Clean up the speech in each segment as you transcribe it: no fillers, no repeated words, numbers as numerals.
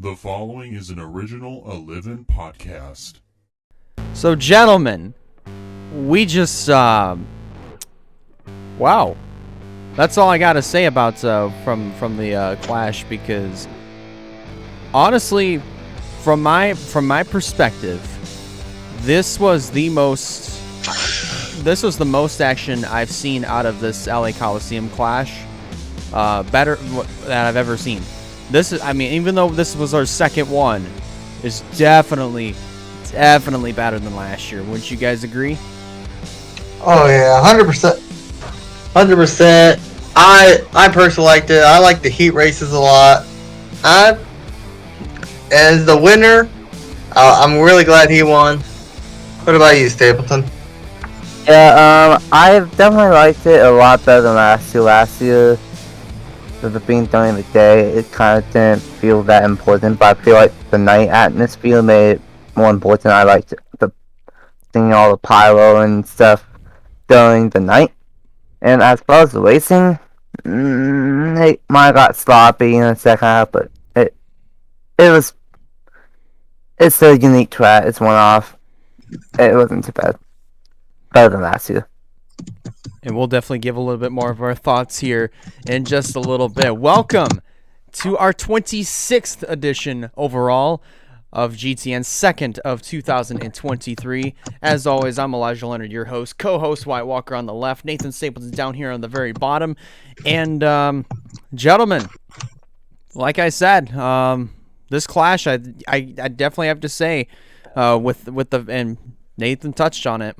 The following is an original A-Livin' podcast. So, gentlemen, we just, wow. That's all I gotta say about, from the, Clash, because, honestly, from my perspective, this was the most action I've seen out of this LA Coliseum Clash, better that I've ever seen. Even though this was our second one, it's definitely better than last year. Wouldn't you guys agree? Oh yeah, 100%. 100%. I personally liked it. I like the heat races a lot. As the winner, I'm really glad he won. What about you, Stapleton? Yeah, I've definitely liked it a lot better than last year. With it being during the day, it kind of didn't feel that important, but I feel like the night atmosphere made it more important. I liked seeing all the pyro and stuff during the night. And as far as the racing, it might have got sloppy in the second half, but it's a unique track. It's one off. It wasn't too bad. Better than last year. And we'll definitely give a little bit more of our thoughts here in just a little bit. Welcome to our 26th edition overall of GTN, second of 2023. As always, I'm Elijah Leonard, your host, co-host White Walker on the left, Nathan Stapleton down here on the very bottom. And gentlemen, like I said, this Clash, I definitely have to say, and Nathan touched on it,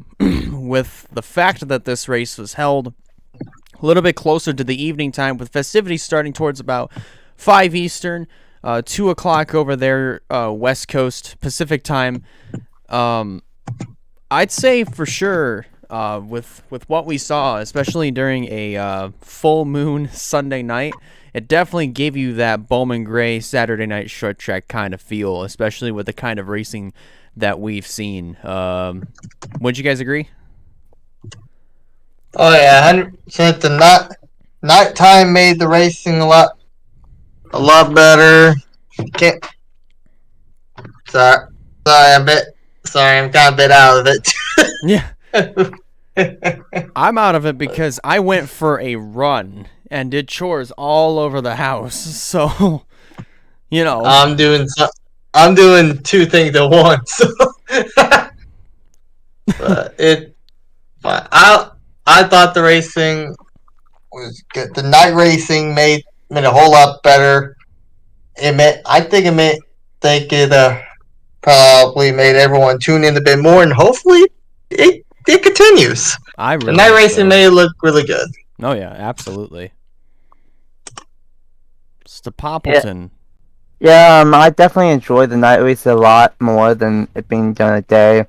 with the fact that this race was held a little bit closer to the evening time, with festivities starting towards about 5 Eastern, 2 o'clock over there, West Coast Pacific time. I'd say for sure, with what we saw, especially during a full moon Sunday night, it definitely gave you that Bowman Gray Saturday night short track kind of feel, especially with the kind of racing that we've seen. Would you guys agree? Oh yeah, 100%. The nighttime made the racing a lot better. Can't. Sorry, I'm kind of a bit out of it. Yeah. I'm out of it because I went for a run and did chores all over the house. So, you know, I'm doing two things at once. But I thought the racing was good. The night racing made it a whole lot better. I think it probably made everyone tune in a bit more, and hopefully it continues. The night racing made it look really good. Oh yeah, absolutely. Mr. Poppleton. Yeah, I definitely enjoyed the night race a lot more than it being done a day.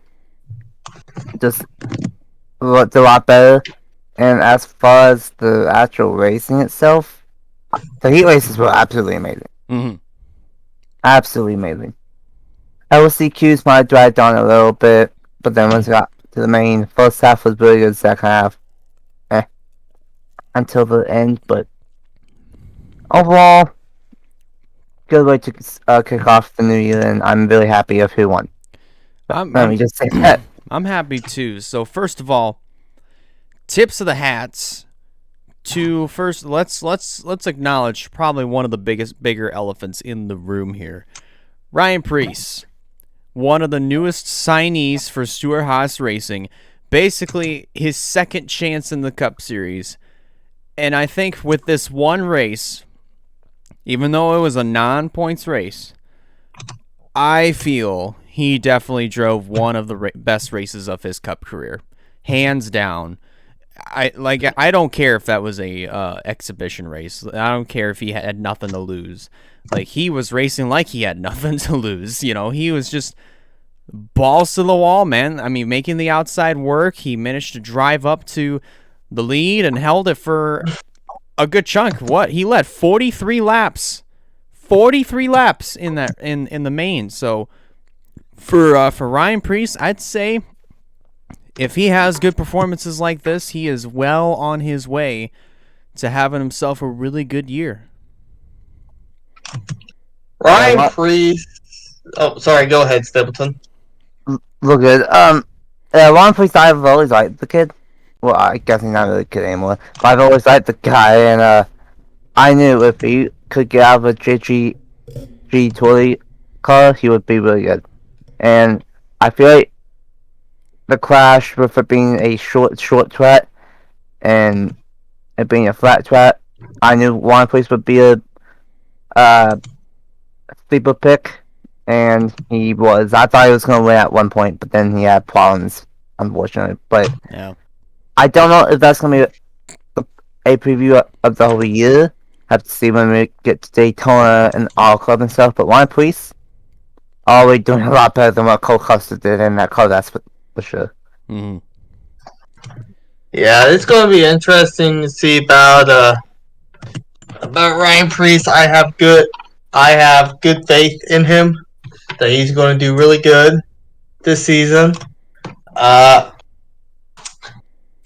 Just looked a lot better. And as far as the actual racing itself, the heat races were absolutely amazing. Mm-hmm. Absolutely amazing. LCQs might have dragged on a little bit, but then once we got to the main, first half was really good, second half, until the end. But overall, good way to kick off the new year, and I'm really happy of who won. Let me just say that. I'm happy too. So first of all, tips of the hats to first. Let's acknowledge probably one of the bigger elephants in the room here. Ryan Preece, one of the newest signees for Stewart-Haas Racing, basically his second chance in the Cup Series, and I think with this one race, even though it was a non-points race, I feel he definitely drove one of the best races of his Cup career, hands down. I don't care if that was a exhibition race. I don't care if he had nothing to lose. Like, he was racing like he had nothing to lose. You know, he was just balls to the wall, man. I mean, making the outside work. He managed to drive up to the lead and held it for a good chunk. What? He led 43 laps. 43 laps in the main. So for Ryan Preece, I'd say if he has good performances like this, he is well on his way to having himself a really good year. Ryan Priest. Oh, sorry. Go ahead, Stapleton. Look good. Ryan Priest, I've always liked the kid. Well, I guess he's not really a kid anymore. But I've always liked the guy, and I knew if he could get out of a G Tory car, he would be really good. And I feel like the crash with it being a short track and it being a flat track, I knew Ryan Priest would be a sleeper pick, and he was. I thought he was going to win at one point, but then he had problems, unfortunately. But Yeah. I don't know if that's going to be a preview of the whole year. Have to see when we get to Daytona and All Club and stuff. But Ryan Priest, always doing a lot better than what Cole Custer did in that car, that's for sure. Mm-hmm. Yeah, it's going to be interesting to see about Ryan Priest. I have good faith in him that he's going to do really good this season.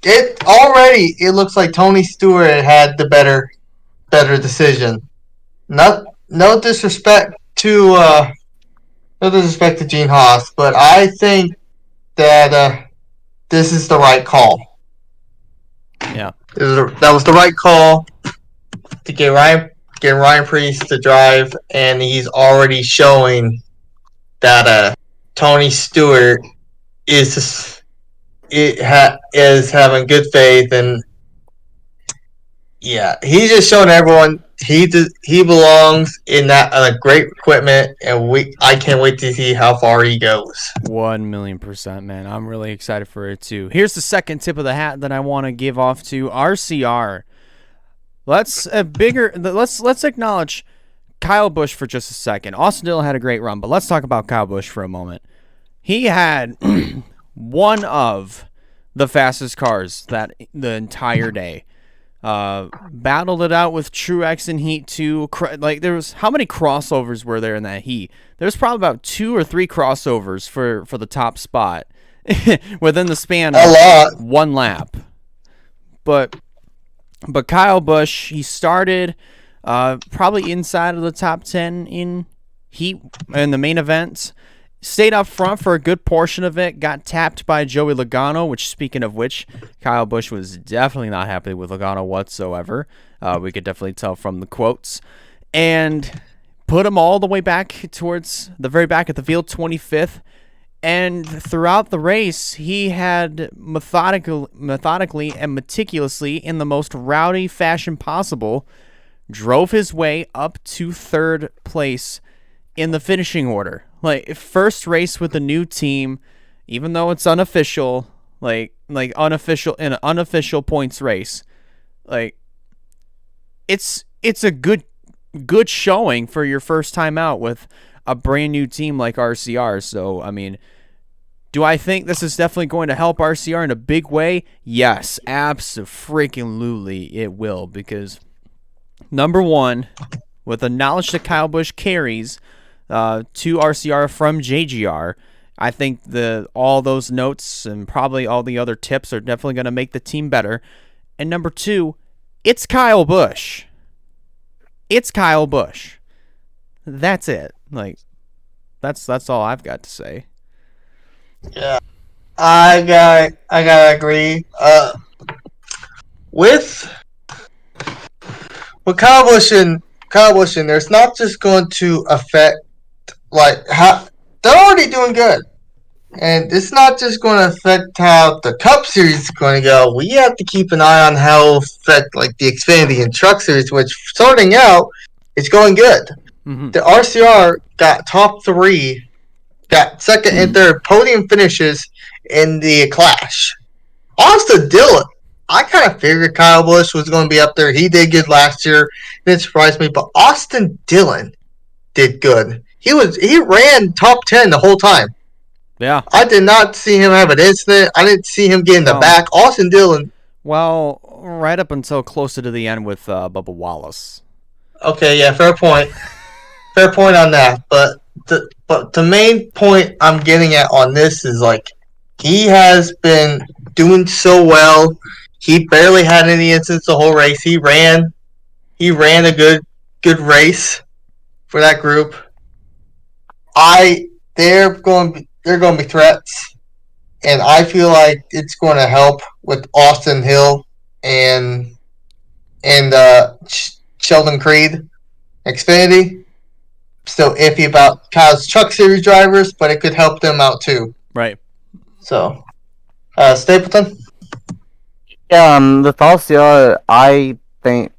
It looks like Tony Stewart had the better decision. No disrespect to Gene Haas, but I think that this is the right call. Yeah, that was the right call to get Ryan Priest to drive, and he's already showing that Tony Stewart is having good faith, and yeah, he's just showing everyone he belongs in that great equipment, and I can't wait to see how far he goes. 1,000,000%, man. I'm really excited for it too. Here's the second tip of the hat that I want to give off to RCR. Let's acknowledge Kyle Busch for just a second. Austin Dillon had a great run, but let's talk about Kyle Busch for a moment. He had one of the fastest cars the entire day. Battled it out with Truex in Heat 2. How many crossovers were there in that heat? There's probably about 2 or 3 crossovers for the top spot within the span of one lap. But Kyle Busch, he started probably inside of the top 10 in heat in the main events. Stayed up front for a good portion of it. Got tapped by Joey Logano, which, speaking of which, Kyle Busch was definitely not happy with Logano whatsoever. We could definitely tell from the quotes. And put him all the way back towards the very back of the field, 25th. And throughout the race, he had methodically and meticulously, in the most rowdy fashion possible, drove his way up to third place in the finishing order. First race with a new team, even though it's unofficial, unofficial in an unofficial points race. It's a good showing for your first time out with a brand new team like RCR. So, I mean, do I think this is definitely going to help RCR in a big way? Yes, absolutely it will, because number one, with the knowledge that Kyle Busch carries to RCR from JGR, I think all those notes and probably all the other tips are definitely going to make the team better. And number two, it's Kyle Busch. It's Kyle Busch. That's it. That's all I've got to say. Yeah, I gotta agree. With Kyle Busch and there's not just going to affect how they're already doing good, and it's not just going to affect how the Cup Series is going to go. We have to keep an eye on how it'll affect the Xfinity and Truck Series, which starting out is going good. Mm-hmm. The RCR got top 3, got second and third podium finishes in the Clash. Austin Dillon, I kind of figured Kyle Busch was going to be up there. He did good last year. It didn't surprise me, but Austin Dillon did good. He ran top 10 the whole time. Yeah. I did not see him have an incident. I didn't see him get in the back. Austin Dillon. Well, right up until closer to the end with Bubba Wallace. Okay, yeah, fair point. Fair point on that. But the main point I'm getting at on this is he has been doing so well. He barely had any incidents the whole race. He ran a good race for that group. They're going to be threats, and I feel like it's going to help with Austin Hill and Sheldon Creed. Xfinity. Still iffy about Kyle's Truck Series drivers, but it could help them out too. Right. So, Stapleton? Yeah, with Alciar, I think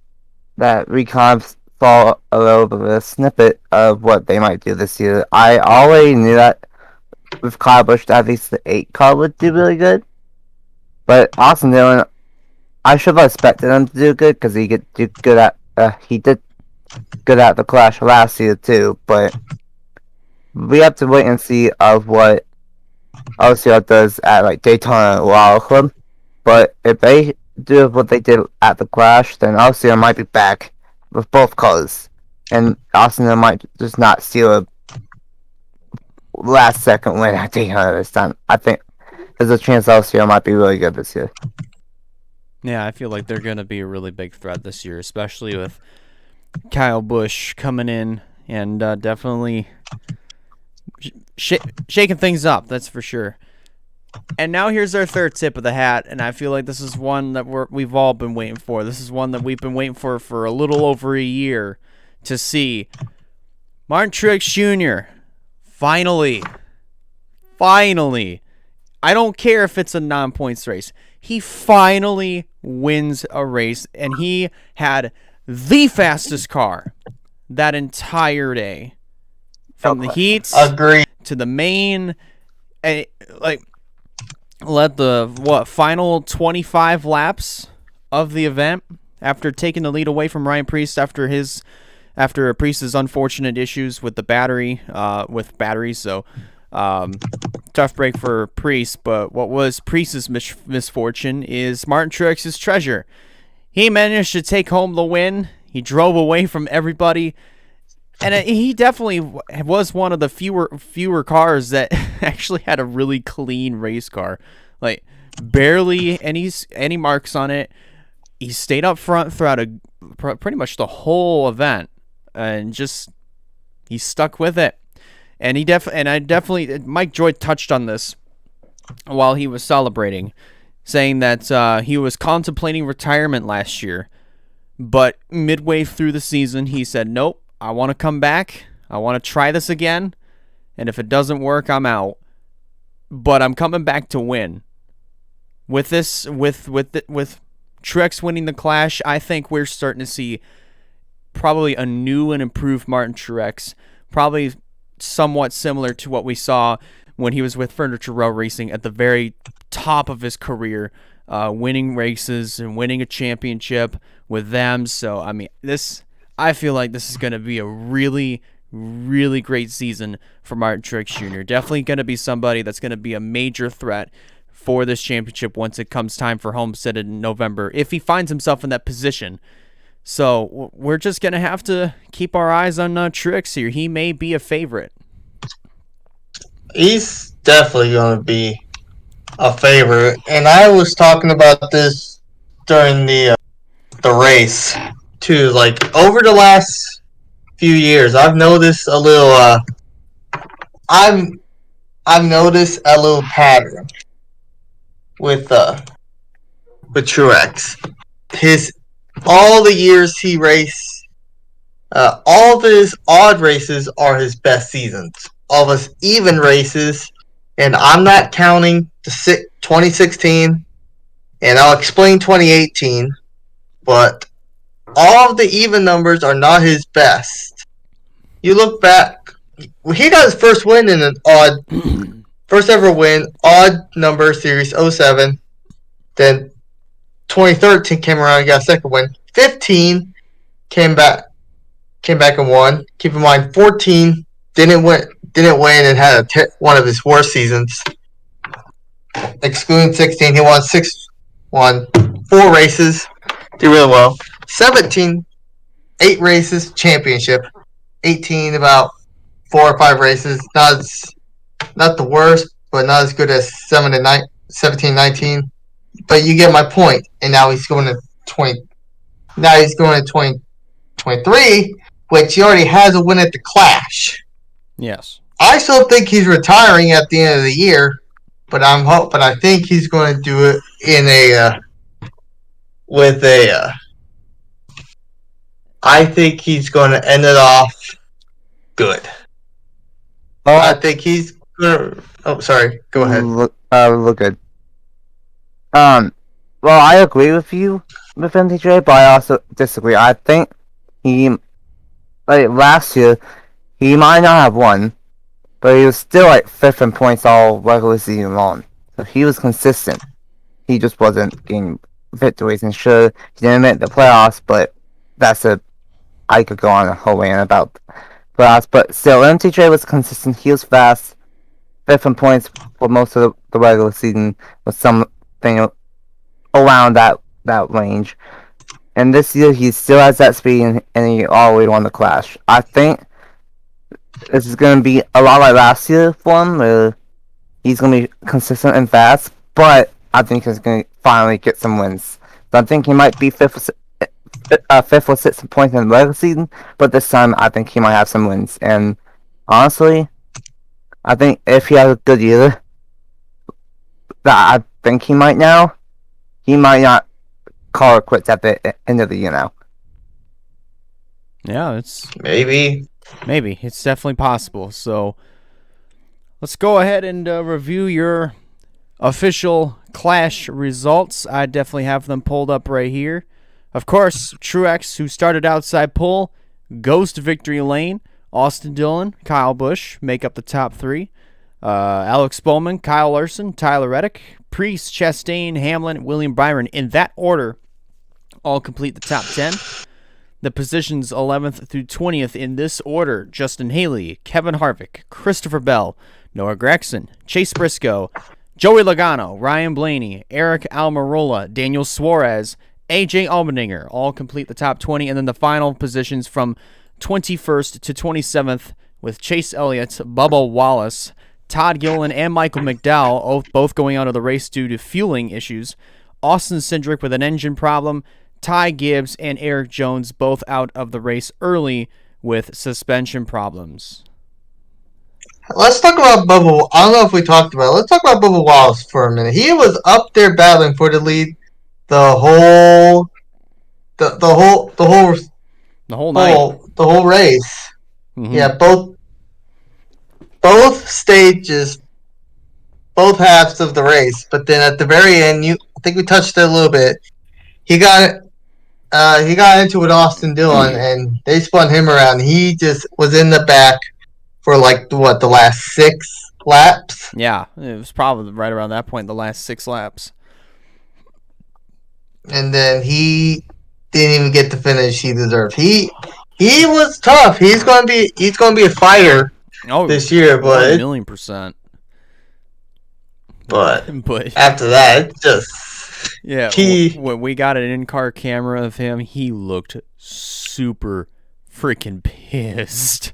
that we kind of saw a little bit of a snippet of what they might do this year. I already knew that with Kyle Busch, at least the 8 car would do really good. But Austin Dillon, I should have expected him to do good because he did good at the Clash last year too. But we have to wait and see of what Alciar does at like Daytona Wild Club. But if they do what they did at the Clash, then Alciar might be back with both cars, and Austin might just not steal a last second win at Daytona this time. I think there's a chance Alciar might be really good this year. Yeah, I feel like they're going to be a really big threat this year, especially with Kyle Busch coming in and definitely shaking things up, that's for sure. And now here's our third tip of the hat, and I feel like this is one that we've all been waiting for. This is one that we've been waiting for a little over a year to see. Martin Truex Jr. Finally. I don't care if it's a non-points race. He finally wins a race, and he had the fastest car that entire day. From the heats to the main, and led the final 25 laps of the event after taking the lead away from Ryan Preece after Preece's unfortunate issues with the batteries. So tough break for Preece. But what was Preece's misfortune is Martin Truex's treasure. He managed to take home the win. He drove away from everybody. And he definitely was one of the fewer cars that actually had a really clean race car. Like, barely any marks on it. He stayed up front throughout pretty much the whole event. And just, he stuck with it. And Mike Joy touched on this while he was celebrating, saying that he was contemplating retirement last year. But midway through the season, he said, nope. I want to come back. I want to try this again. And if it doesn't work, I'm out. But I'm coming back to win. With Truex winning the Clash, I think we're starting to see probably a new and improved Martin Truex. Probably somewhat similar to what we saw when he was with Furniture Row Racing at the very top of his career. Winning races and winning a championship with them. So, I mean, I feel like this is going to be a really, really great season for Martin Truex Jr. Definitely going to be somebody that's going to be a major threat for this championship once it comes time for Homestead in November, if he finds himself in that position. So we're just going to have to keep our eyes on Truex here. He may be a favorite. He's definitely going to be a favorite. And I was talking about this during the race too. Like, over the last few years, I've noticed a little I've noticed a little pattern with Truex. All the years he raced, all of his odd races are his best seasons. All of his even races, and I'm not counting the 2016, and I'll explain 2018, but all of the even numbers are not his best. You look back, he got his first win in an first ever win, odd number series, 07. Then 2013 came around and got a second win. 15 came back and won. Keep in mind, 14 didn't win and had one of his worst seasons. Excluding 16, he won 4 races. Did really well. 17, 8 races, championship. 18, about 4 or 5 races. Not the worst, but not as good as 17, 19. But you get my point. And now he's going to 20. Now he's going to 2023 which he already has a win at the Clash. Yes. I still think he's retiring at the end of the year, but I think he's going to do it in I think he's going to end it off good. I think he's going to. Oh, sorry. Go ahead. Look good. Well, I agree with you with MTJ, but I also disagree. I think last year, he might not have won, but he was still 5th in points all regular season long. So he was consistent. He just wasn't getting victories, and sure, he didn't make the playoffs, but I could go on a whole rant about playoffs, but still, MTJ was consistent. He was fast, 5th in points for most of the regular season, with something around that range. And this year, he still has that speed, and he already won the Clash. I think this is going to be a lot like last year for him, where he's going to be consistent and fast, but I think he's going to finally get some wins. So I think he might be 5th or 6th in points in the regular season, but this time I think he might have some wins. And honestly, I think if he has a good year, that I think he might now, he might not call it quits at the end of the year now. Yeah, it's maybe. It's definitely possible. So let's go ahead and review your official Clash results. I definitely have them pulled up right here. Of course, Truex, who started outside pole, goes to victory lane. Austin Dillon, Kyle Busch make up the top 3. Alex Bowman, Kyle Larson, Tyler Reddick, Priest, Chastain, Hamlin, William Byron, in that order, all complete the top 10. The positions 11th through 20th in this order: Justin Haley, Kevin Harvick, Christopher Bell, Noah Gragson, Chase Briscoe, Joey Logano, Ryan Blaney, Eric Almirola, Daniel Suarez, AJ Allmendinger, all complete the top 20. And then the final positions from 21st to 27th with Chase Elliott, Bubba Wallace, Todd Gilliland, and Michael McDowell, both going out of the race due to fueling issues. Austin Cindric with an engine problem. Ty Gibbs and Eric Jones both out of the race early with suspension problems. Let's talk about Bubba. I don't know if we talked about it. Let's talk about Bubba Wallace for a minute. He was up there battling for the lead the whole race. Mm-hmm. Yeah, both stages, both halves of the race. But then at the very end, I think we touched it a little bit. He got into it with Austin Dillon, and they spun him around. He just was in the back for the last 6 laps. Yeah, it was probably right around that point, the last 6 laps. And then he didn't even get the finish he deserved. He was tough. He's going to be a fighter this year, but 1,000,000%. But after that, it just when we got an in-car camera of him, he looked super freaking pissed.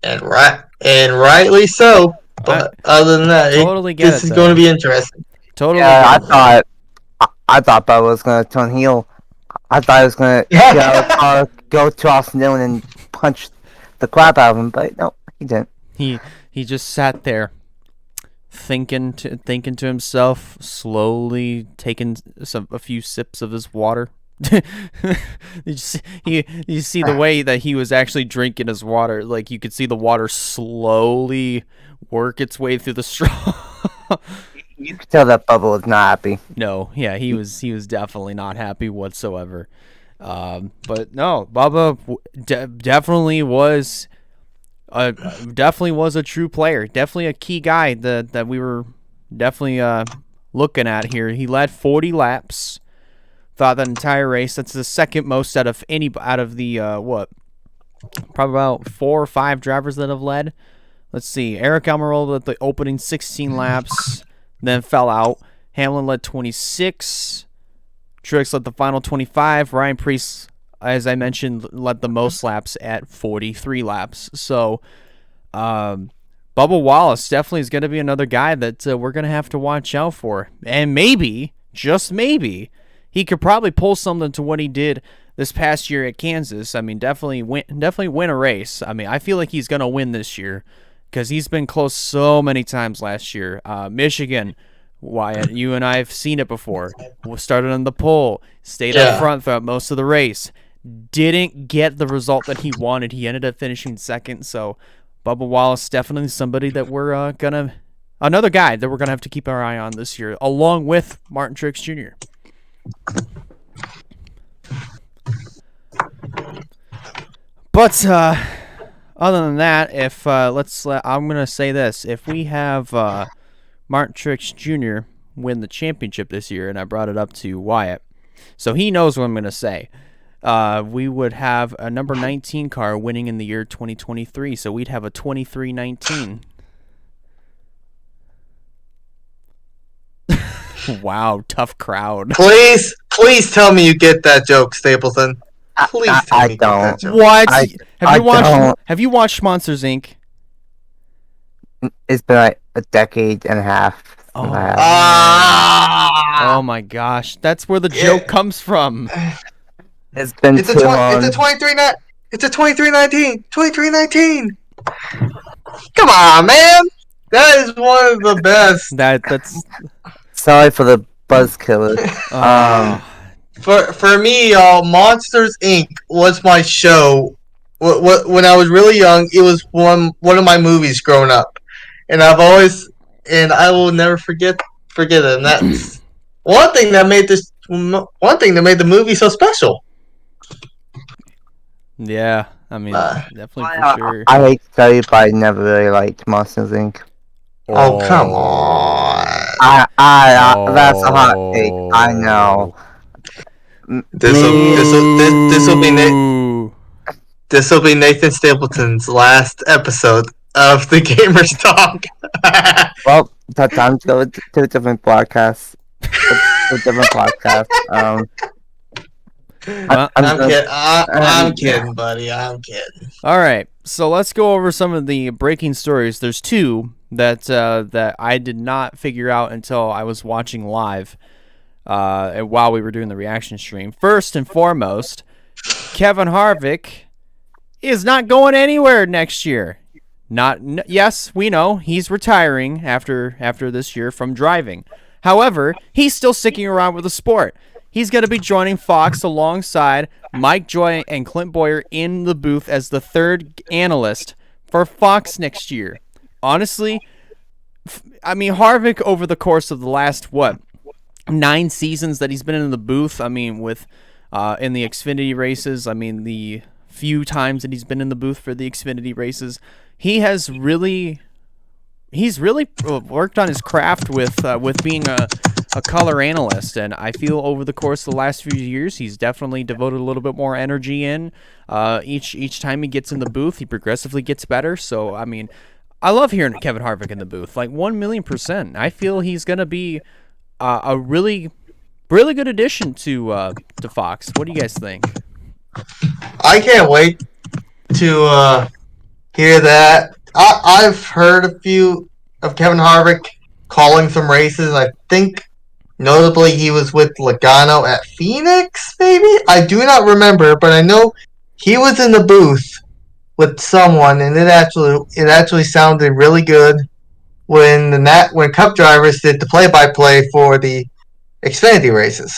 And rightly so. But other than that, this is going to be interesting. Totally. Yeah, I thought Bubba was going to turn heel. I thought he was going to go to Austin Dillon and punch the crap out of him, but no, he didn't. He just sat there, thinking to himself, slowly taking a few sips of his water. you see the way that he was actually drinking his water. Like, you could see the water slowly work its way through the straw. You could tell that Bubba was not happy. No, yeah, he was definitely not happy whatsoever. But no, Bubba definitely was a true player. Definitely a key guy that we were definitely looking at here. He led 40 laps throughout that entire race. That's the second most out of the probably about 4 or 5 drivers that have led. Let's see. Eric Almirola led the opening 16 laps, then fell out. Hamlin led 26. Truex led the final 25. Ryan Preece, as I mentioned, led the most laps at 43 laps. So, Bubba Wallace definitely is going to be another guy that we're going to have to watch out for. And maybe, just maybe, he could probably pull something to what he did this past year at Kansas. I mean, definitely win a race. I mean, I feel like he's gonna win this year because he's been close so many times last year. Michigan, Wyatt, you and I have seen it before. We started on the pole, stayed up front throughout most of the race, didn't get the result that he wanted. He ended up finishing second. So Bubba Wallace, definitely somebody that we're another guy that we're gonna have to keep our eye on this year, along with Martin Truex Jr. But other than that, if I'm gonna say this: if we have Martin Truex Jr. win the championship this year, and I brought it up to Wyatt, so he knows what I'm gonna say. We would have a number 19 car winning in the year 2023, so we'd have a 23-19. Wow, tough crowd. Please tell me you get that joke, Stapleton. Please tell me you get that joke. What? Have you watched Monsters Inc? It's been like a decade and a half. Oh my gosh, that's where the joke comes from. It's been too long. It's a 2319. 2319. Come on, man. That is one of the best. That's. Sorry for the buzzkiller. For me, Monsters Inc. was my show. When I was really young, it was one of my movies growing up, and I will never forget it. And that's one thing that made the movie so special. Yeah, I mean, definitely for sure. I hate to tell you, but I never really liked Monsters Inc. Oh, come on. That's a hot take. I know. This will be Nathan Stapleton's last episode of the Gamers Talk. Well, that time to go to a different podcast. I'm kidding, buddy. I'm kidding. All right, so let's go over some of the breaking stories. There's two that I did not figure out until I was watching live while we were doing the reaction stream. First and foremost, Kevin Harvick is not going anywhere next year. Yes, we know he's retiring after this year from driving. However, he's still sticking around with the sport. He's going to be joining Fox alongside Mike Joy and Clint Boyer in the booth as the third analyst for Fox next year. Honestly, I mean, Harvick over the course of the last, 9 seasons that he's been in the booth, I mean, with in the Xfinity races, I mean, the few times that he's been in the booth for the Xfinity races, he's really worked on his craft with being a color analyst, and I feel over the course of the last few years he's definitely devoted a little bit more energy in. Each time he gets in the booth, he progressively gets better. So I mean, I love hearing Kevin Harvick in the booth, like 1,000,000%. I feel he's gonna be a really good addition to Fox. What do you guys think? I can't wait to hear that. I've heard a few of Kevin Harvick calling some races. I think notably he was with Logano at Phoenix, maybe? I do not remember, but I know he was in the booth with someone, and it actually sounded really good when Cup drivers did the play-by-play for the Xfinity races.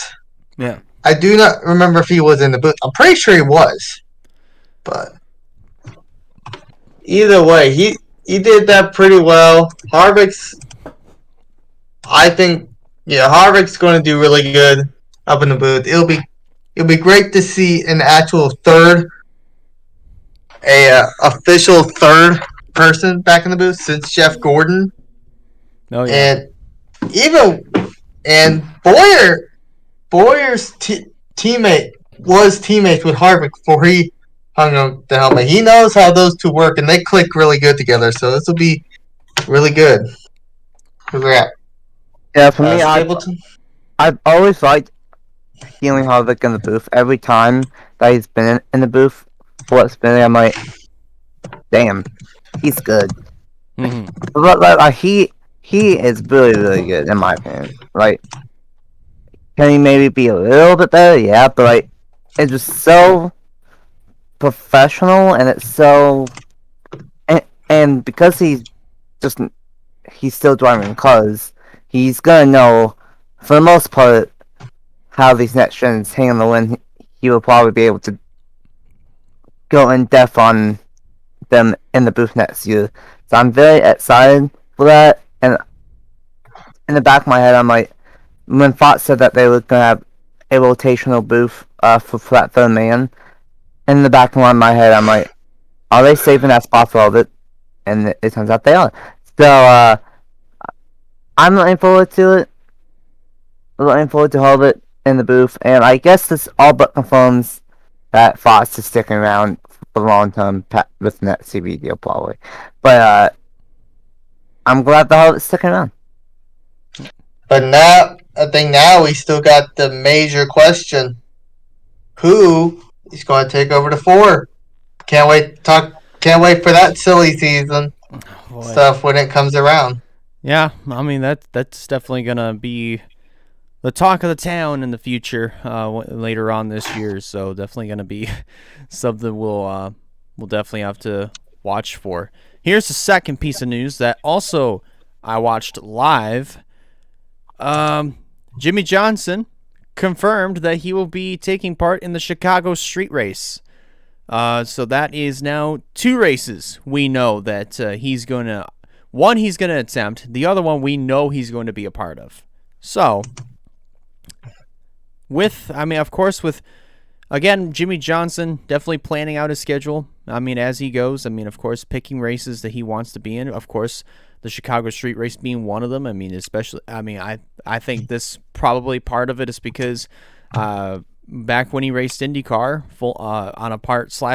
Yeah. I do not remember if he was in the booth. I'm pretty sure he was. But either way, he did that pretty well. Harvick's going to do really good up in the booth. It'll be great to see an actual official third person back in the booth since Jeff Gordon. Oh yeah. And Boyer's teammate was teammates with Harvick before he hung on the helmet. He knows how those two work, and they click really good together. So this will be really good. Yeah, for me, I've always liked hearing Harvick in the booth. Every time that he's been in the booth for Xfinity, I'm like, damn, he's good. Mm-hmm. But he is really, really good in my opinion. Like, can he maybe be a little bit better? Yeah, but like, it's just so professional, and it's so and because he's still driving cars, he's gonna know for the most part how these next gens handle, and he will probably be able to go in depth on them in the booth next year. So I'm very excited for that. And in the back of my head, I'm like, when Fox said that they were gonna have a rotational booth for that third man, in the back of my head, I'm like, are they saving that spot for all of it? And it turns out they are. So I'm looking forward to it. Looking forward to all of it in the booth, and I guess this all but confirms that Fox is sticking around for the long term with the net TV deal, probably. But I'm glad the whole is sticking around. But now, I think now we still got the major question: who is going to take over the 4? Can't wait for that silly season stuff when it comes around. Yeah, I mean that's definitely gonna be the talk of the town in the future later on this year. So definitely gonna be something we'll definitely have to watch for. Here's the second piece of news that also I watched live. Jimmy Johnson confirmed that he will be taking part in the Chicago street race. So that is now 2 races. We know that he's going to attempt. The other one we know he's going to be a part of. So, again, Jimmy Johnson definitely planning out his schedule. I mean, as he goes, of course, picking races that he wants to be in. Of course, the Chicago street race being one of them. I think this probably part of it is because back when he raced IndyCar on a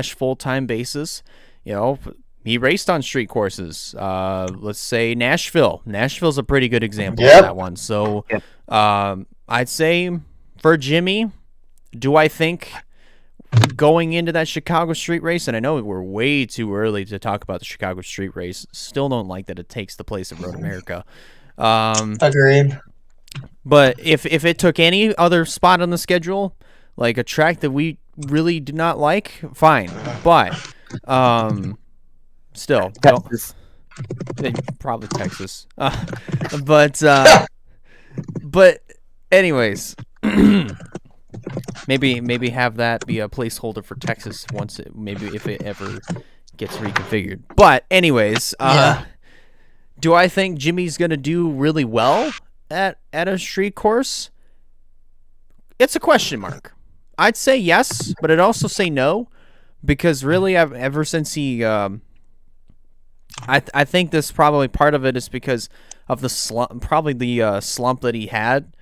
full-time basis, he raced on street courses. Let's say Nashville. Nashville's a pretty good example of that one. So I'd say for Jimmy, do I think going into that Chicago street race, and I know we're way too early to talk about the Chicago street race, still don't like that it takes the place of Road America. Agreed. But if it took any other spot on the schedule, like a track that we really do not like, fine. But still, Texas. Probably Texas. But anyways, maybe have that be a placeholder for Texas if it ever gets reconfigured. But anyways, do I think Jimmy's gonna do really well at a street course? It's a question mark. I'd say yes, but I'd also say no, because really, ever since he, I think this probably part of it is because of the slump, slump that he had,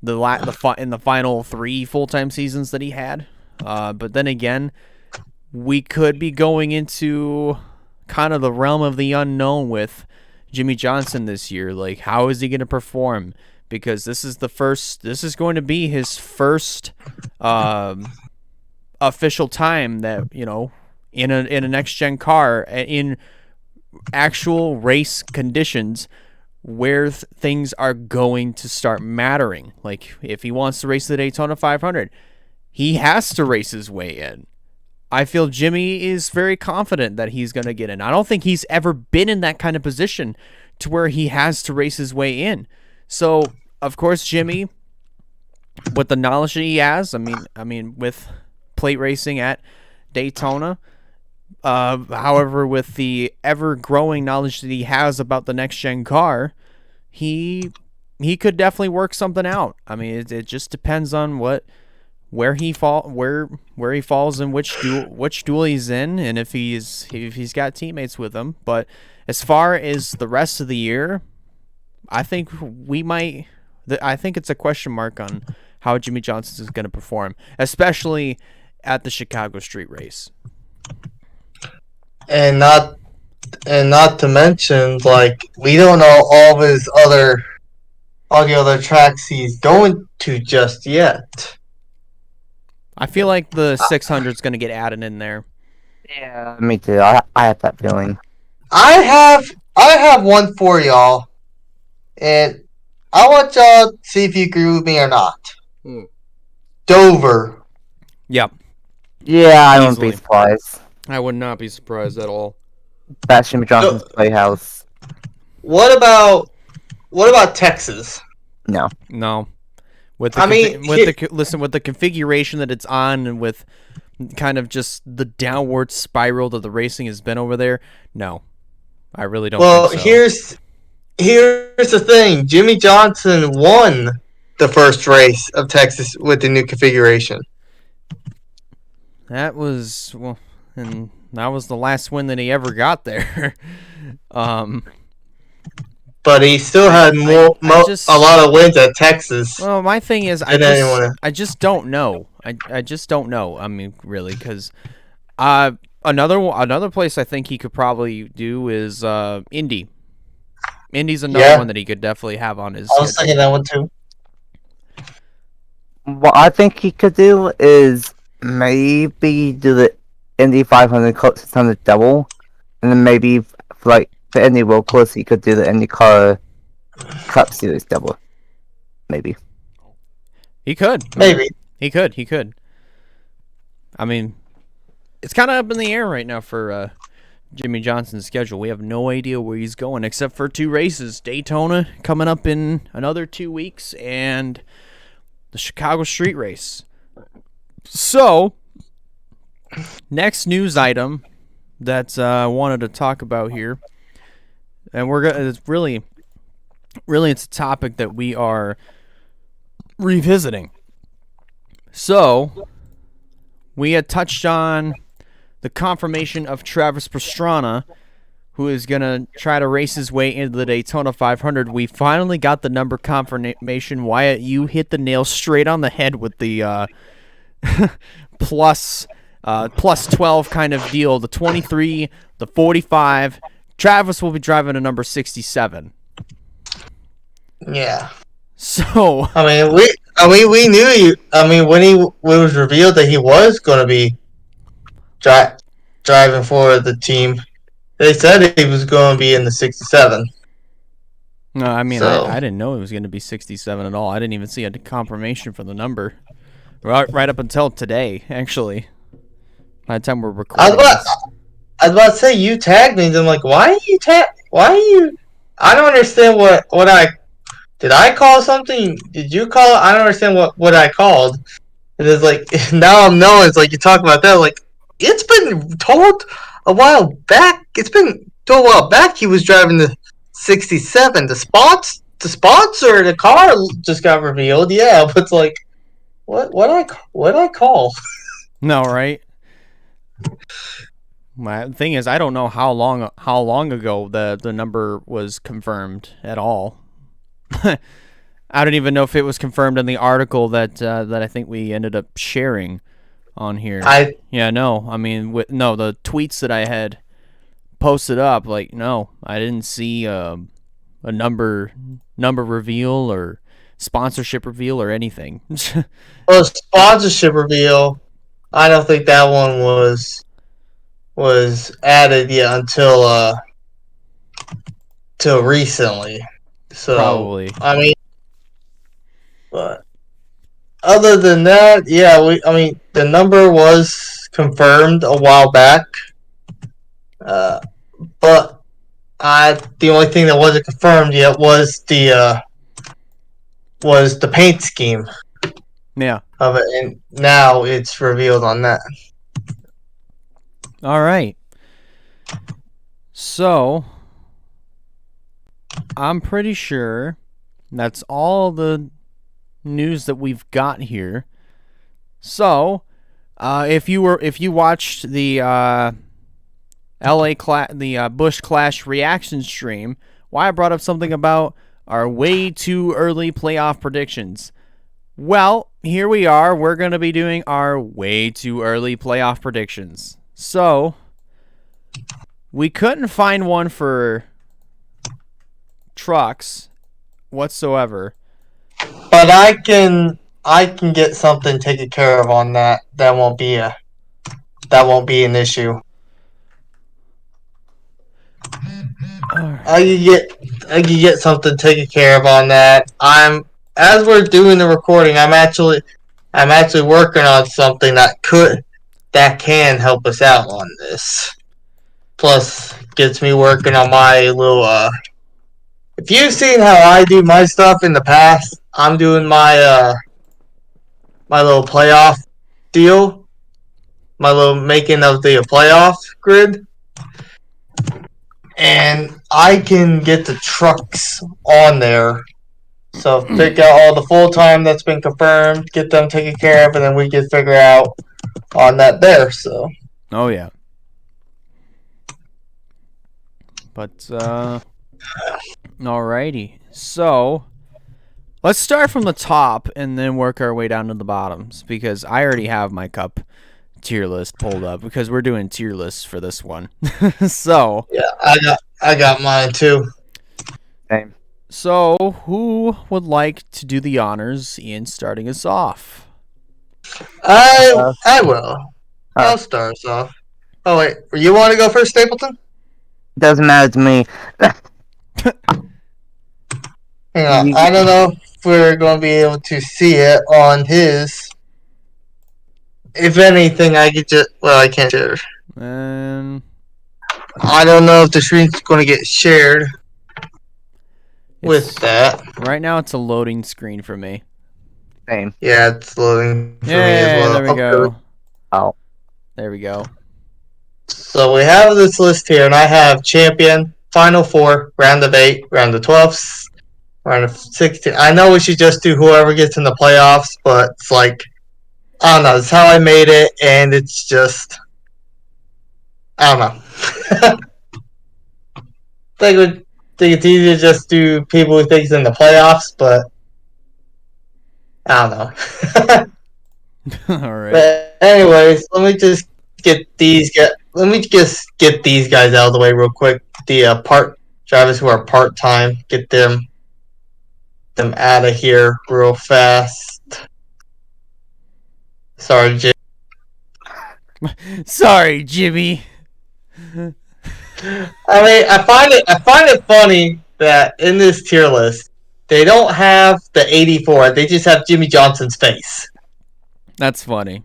in the final 3 full-time seasons that he had. But then again, we could be going into kind of the realm of the unknown with Jimmy Johnson this year. Like, how is he going to perform? Because this is going to be his first official time that, in a next gen car in actual race conditions where things are going to start mattering. Like, if he wants to race the Daytona 500, he has to race his way in. I feel Jimmy is very confident that he's going to get in. I don't think he's ever been in that kind of position to where he has to race his way in. So, of course, Jimmy, with the knowledge that he has, I mean, with plate racing at Daytona, however, with the ever-growing knowledge that he has about the next-gen car, he could definitely work something out. I mean, it just depends on where he falls and which duel he's in, and if he's got teammates with him. But as far as the rest of the year, I think it's a question mark on how Jimmy Johnson is going to perform, especially at the Chicago street race. And not to mention, like, we don't know all the other tracks he's going to just yet. I feel like the 600 is going to get added in there. Yeah, me too. I have that feeling. I have one for y'all, and I want y'all to see if you agree with me or not. Dover. Yep. Yeah, I wouldn't be Easily. surprised. I would not be surprised at all. That's Jimmy Johnson's playhouse. What about Texas? No. No. With the I mean, with the configuration that it's on, and with kind of just the downward spiral that the racing has been over there, no, I really don't. Well, think so. here's the thing. Jimmy Johnson won the first race of Texas with the new configuration. That was and that was the last win that he ever got there. But he still had a lot of wins at Texas. Well, my thing is, I just don't know. I just don't know. I mean, really, because another place I think he could probably do is Indy. Indy's another one that he could definitely have on his. I was thinking that one too. What I think he could do is maybe do the Indy 500 Cup 600 double, and then maybe for the Indy World Course he could do the IndyCar Cup Series double. Maybe. He could. Maybe. He could. I mean, it's kind of up in the air right now for Jimmy Johnson's schedule. We have no idea where he's going except for 2 races. Daytona coming up in another 2 weeks, and the Chicago Street Race. So, next news item that I wanted to talk about here, and it's really it's a topic that we are revisiting. So, we had touched on the confirmation of Travis Pastrana, who is going to try to race his way into the Daytona 500. We finally got the number confirmation. Wyatt, you hit the nail straight on the head with the plus 12 kind of deal. The 23, the 45. Travis will be driving a number 67. Yeah. So I mean, we knew. When it was revealed that he was going to be driving for the team, they said he was going to be in the 67. No, I mean, I didn't know it was going to be 67 at all. I didn't even see a confirmation for the number right up until today, actually. By the time we're recording I was about to say, you tagged me, and I'm like, why are you... I don't understand what I... Did I call something? Did you call? I don't understand what I called. And it's like, now I'm knowing, it's like, you talk about that, like, it's been told a while back. It's been told a while back he was driving the 67. The sponsor, the car just got revealed. Yeah, but it's like, what I call? No, right? My thing is, I don't know how long ago the number was confirmed at all. I don't even know if it was confirmed in the article that I think we ended up sharing on here. The tweets that I had posted up, like, no, I didn't see a number reveal or sponsorship reveal or anything. Well, sponsorship reveal, I don't think that one was added yet until recently. So, probably. I mean, but other than that, yeah, the number was confirmed a while back. But the only thing that wasn't confirmed yet was the paint scheme. Yeah. Of it, and now it's revealed on that. All right. So, I'm pretty sure that's all the news that we've got here. So, if you watched the Busch Clash reaction stream, why I brought up something about our way too early playoff predictions. Well, here we are. We're going to be doing our way too early playoff predictions. So, we couldn't find one for trucks whatsoever. But I can get something taken care of on that. That won't be an issue. I can get something taken care of on that. As we're doing the recording, I'm actually working on something that could that can help us out on this. Plus, gets me working on my little. If you've seen how I do my stuff in the past, I'm doing my my little playoff deal, my little making of the playoff grid, and I can get the trucks on there. So pick out all the full time that's been confirmed, get them taken care of, and then we can figure out on that there. So. Oh yeah. But alrighty. So let's start from the top and then work our way down to the bottoms, because I already have my cup tier list pulled up because we're doing tier lists for this one. So Yeah, I got mine too. Same. So who would like to do the honors in starting us off? I will. I'll start us off. Oh wait, you want to go first, Stapleton? Doesn't matter to me. Hang on, I don't know if we're going to be able to see it on his. If anything, I could just. Well, I can't share. And I don't know if the screen's going to get shared with that. Right now, it's a loading screen for me. Same. Yeah, it's loading for me as well. There we go. Oh. There we go. So we have this list here, and I have champion, final four, round of 8, round of 12, round of 16. I know we should just do whoever gets in the playoffs, but it's like, I don't know. It's how I made it, and it's just, I don't know. think it's easier to just do people who think in the playoffs, but I don't know. All right. But anyways, let me just get these guys. Let me just get these guys out of the way real quick. The part drivers who are part time, get them out of here real fast. Sorry, Jim. Sorry, Jimmy. I mean, I find it funny that in this tier list they don't have the 84. They just have Jimmy Johnson's face. That's funny.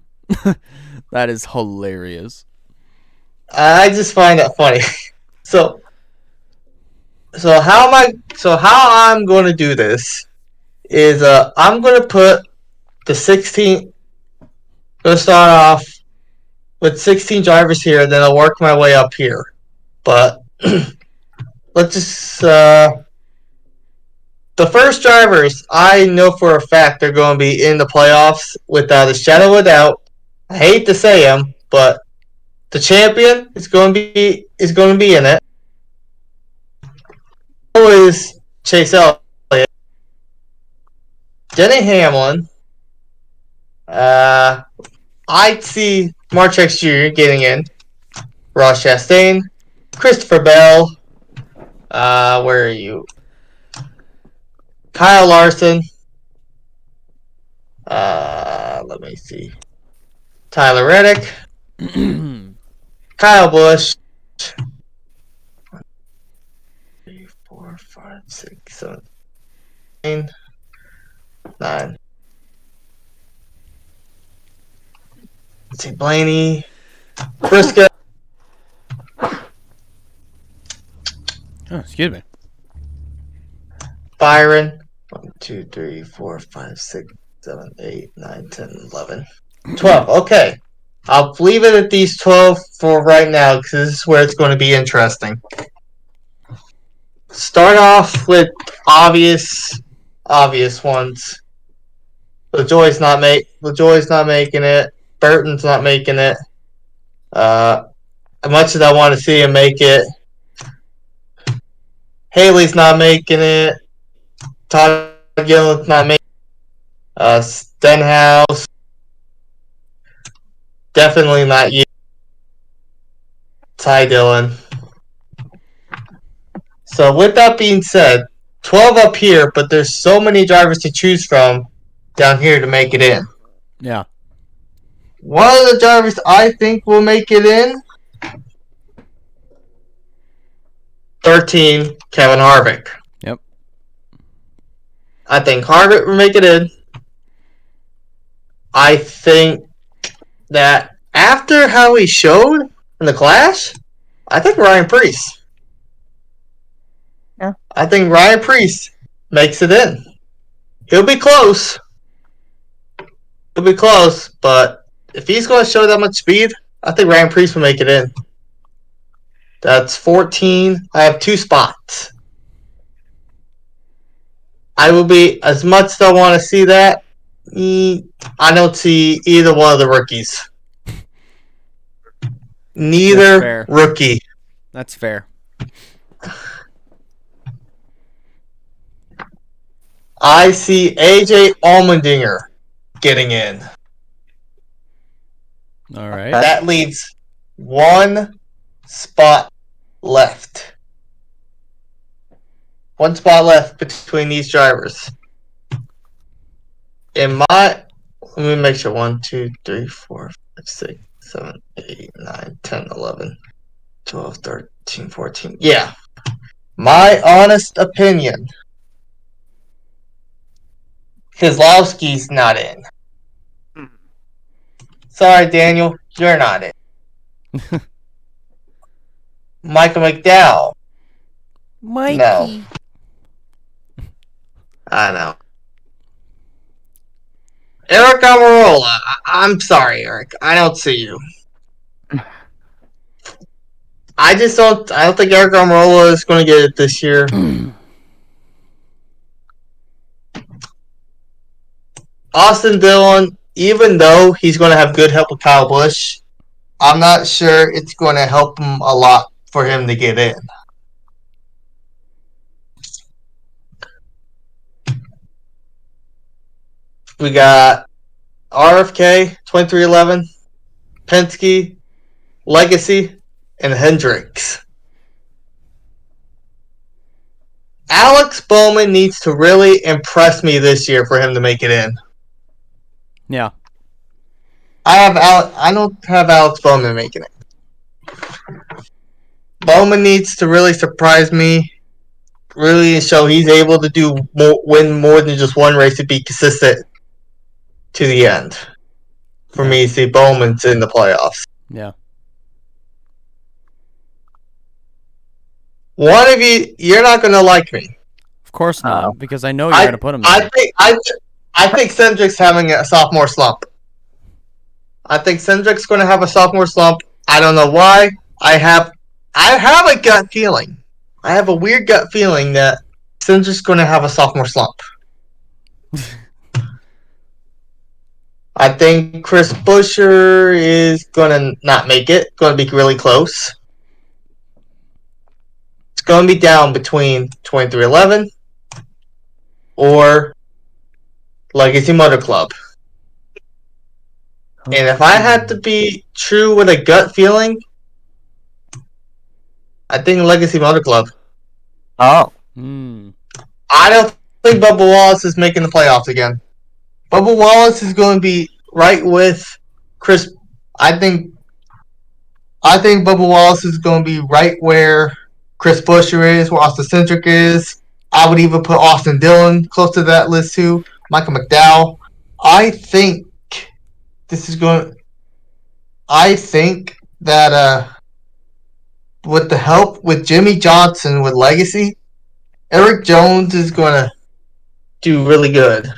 That is hilarious. I just find that funny. So how I'm going to do this is I'm going to put the 16. Going to start off with 16 drivers here, then I'll work my way up here. But let's just the first drivers I know for a fact they're going to be in the playoffs without a shadow of a doubt. I hate to say him, but the champion is going to be in it. Always Chase Elliott, Denny Hamlin. I'd see Marchex Jr. getting in. Ross Chastain, Christopher Bell. Where are you? Kyle Larson. Let me see. Tyler Reddick. Kyle Busch. 3, 4, 5, 6, 7, 8, 9. Let's see, Blaney. Briscoe. Oh, excuse me. Byron. 1, 2, 3, 4, 5, 6, 7, 8, 9, 10, 11. 12. Okay. I'll leave it at these 12 for right now because this is where it's going to be interesting. Start off with obvious ones. LaJoy's not making it. Burton's not making it. As much as I want to see him make it, Haley's not making it. Todd Gilliland's not making it. Stenhouse. Definitely not you. Ty Dillon. So with that being said, 12 up here, but there's so many drivers to choose from down here to make it in. Yeah. One of the drivers I think will make it in, 13, Kevin Harvick. Yep. I think Harvick will make it in. I think that after how he showed in the Clash, I think Ryan Priest. Yeah. I think Ryan Priest makes it in. He'll be close. But if he's going to show that much speed, I think Ryan Priest will make it in. That's 14. I have 2 spots. I will be, as much as I want to see that, I don't see either one of the rookies. Neither rookie. That's fair. I see AJ Allmendinger getting in. All right. That leaves 1 spot left. 1 spot left between these drivers. Let me make sure. 1, 2, 3, 4, 5, 6, 7, 8, 9, 10, 11, 12, 13, 14. Yeah. My honest opinion, Keselowski's not in. Sorry, Daniel, you're not in. Michael McDowell. Mikey. No. I know. Eric Almirola. I'm sorry, Eric. I don't see you. I don't think Eric Almirola is going to get it this year. Austin Dillon, even though he's going to have good help with Kyle Busch, I'm not sure it's going to help him a lot for him to get in. We got RFK, 2311, Penske, Legacy, and Hendricks. Alex Bowman needs to really impress me this year for him to make it in. Yeah. I don't have Alex Bowman making it. Bowman needs to really surprise me, really show he's able to win more than just one race to be consistent to the end. For me to see Bowman's in the playoffs. Yeah. One of you're not going to like me. Of course not, because I know you're going to put him there. I think Cindric's having a sophomore slump. I think Cindric's going to have a sophomore slump. I don't know why. I have a gut feeling. I have a weird gut feeling that Cindric's going to have a sophomore slump. I think Chris Buescher is going to not make it. Going to be really close. It's going to be down between 2311 or Legacy Motor Club. And if I had to be true with a gut feeling, I think Legacy Motor Club. Oh. I don't think Bubba Wallace is making the playoffs again. Bubba Wallace is going to be right with Chris. I think Bubba Wallace is going to be right where Chris Buescher is, where Austin Cindric is. I would even put Austin Dillon close to that list too. Michael McDowell. I think that with the help with Jimmy Johnson with Legacy, Eric Jones is going to do really good.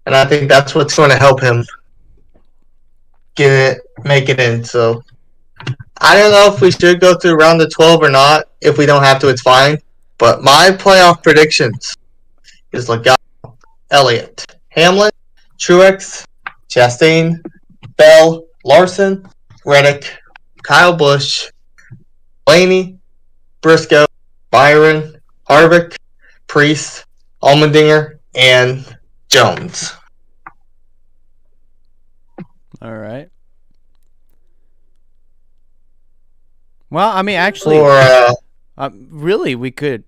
And I think that's what's going to help him make it in. So I don't know if we should go through round of 12 or not. If we don't have to, it's fine. But my playoff predictions is Logano, Elliott, Hamlin, Truex, Chastain, Bell, Larson, Reddick, Kyle Busch, Blaney, Briscoe, Byron, Harvick, Priest, Allmendinger, and Jones. All right. Well, I mean, actually, really, we could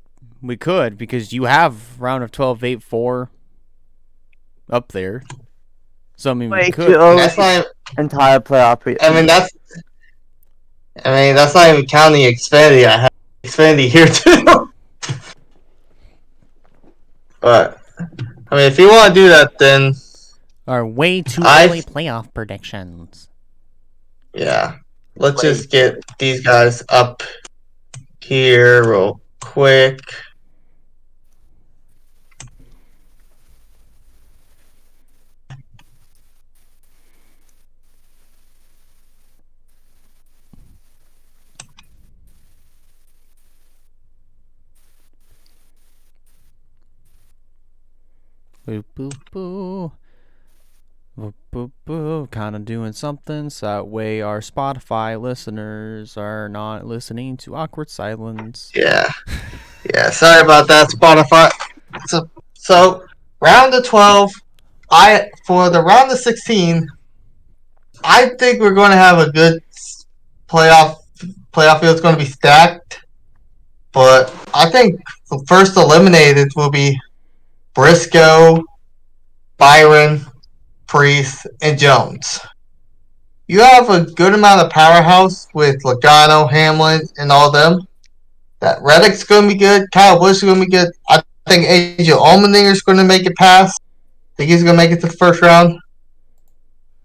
because you have round of 12, 8, 4 up there. So I mean, we could. That's not entire playoff. That's not even counting Xfinity. I have Xfinity here too. But I mean, if you want to do that, then are way too early playoff predictions. Yeah. Let's just get these guys up here real quick. Boo, boo, boo. Boo, boo, boo. Kind of doing something so that way our Spotify listeners are not listening to awkward silence. Yeah. Yeah, sorry about that, Spotify. So round of 12, for the round of 16, I think we're going to have a good playoff field. It's going to be stacked, but I think the first eliminated will be Briscoe, Byron, Priest, and Jones. You have a good amount of powerhouse with Logano, Hamlin, and all them. That Reddick's going to be good. Kyle Busch is going to be good. I think AJ Allmendinger is going to make it past. I think he's going to make it to the first round.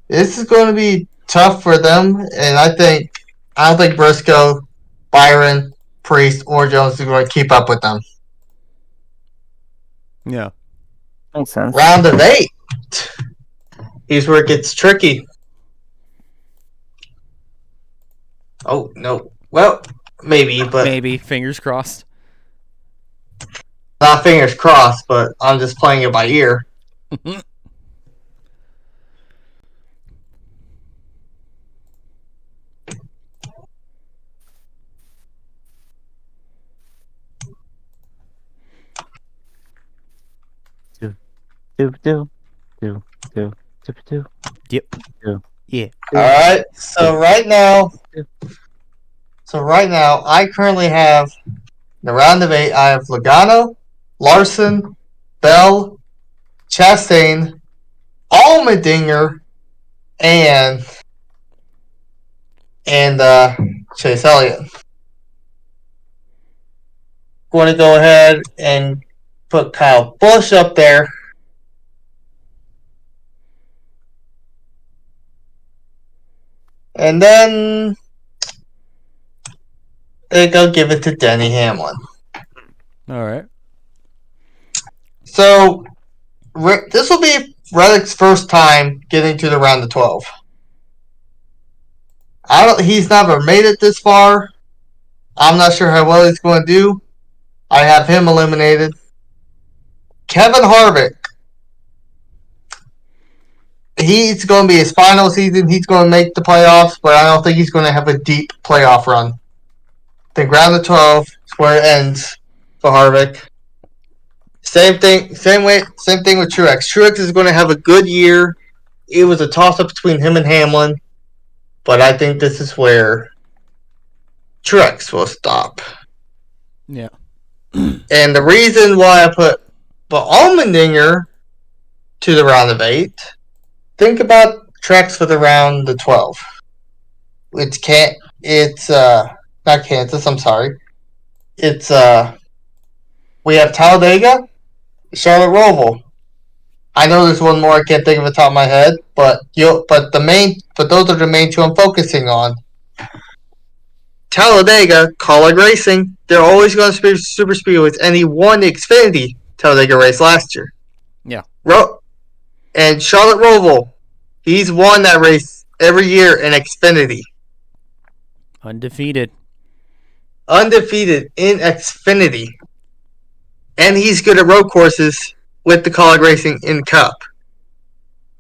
This is going to be tough for them, and I don't think Briscoe, Byron, Priest, or Jones are going to keep up with them. Yeah. Makes sense. Round of 8. Here's where it gets tricky. Oh, no. Well, maybe, but Maybe. Fingers crossed. not fingers crossed, but I'm just playing it by ear. Do. Yep. Do. Yeah. Alright, so right now, I currently have, in the round of 8, I have Logano, Larson, Bell, Chastain, Allmendinger, and Chase Elliott. Going to go ahead and put Kyle Busch up there. And then they'll give it to Denny Hamlin. All right. So this will be Reddick's first time getting to the round of 12. He's never made it this far. I'm not sure how well he's going to do. I have him eliminated. Kevin Harvick. He's going to be his final season. He's going to make the playoffs, but I don't think he's going to have a deep playoff run. I think round of 12 is where it ends for Harvick. Same thing with Truex. Truex is going to have a good year. It was a toss-up between him and Hamlin, but I think this is where Truex will stop. Yeah. And the reason why I put Allmendinger to the round of 8, think about tracks for the round of 12. It's not Kansas, I'm sorry. It's we have Talladega, Charlotte Roval. I know there's one more I can't think of the top of my head, but those are the main two I'm focusing on. Talladega, College Racing, they're always going to super speedways, and he won the Xfinity Talladega race last year. Yeah. And Charlotte Roval, he's won that race every year in Xfinity. Undefeated In Xfinity. And he's good at road courses with the College Racing in Cup.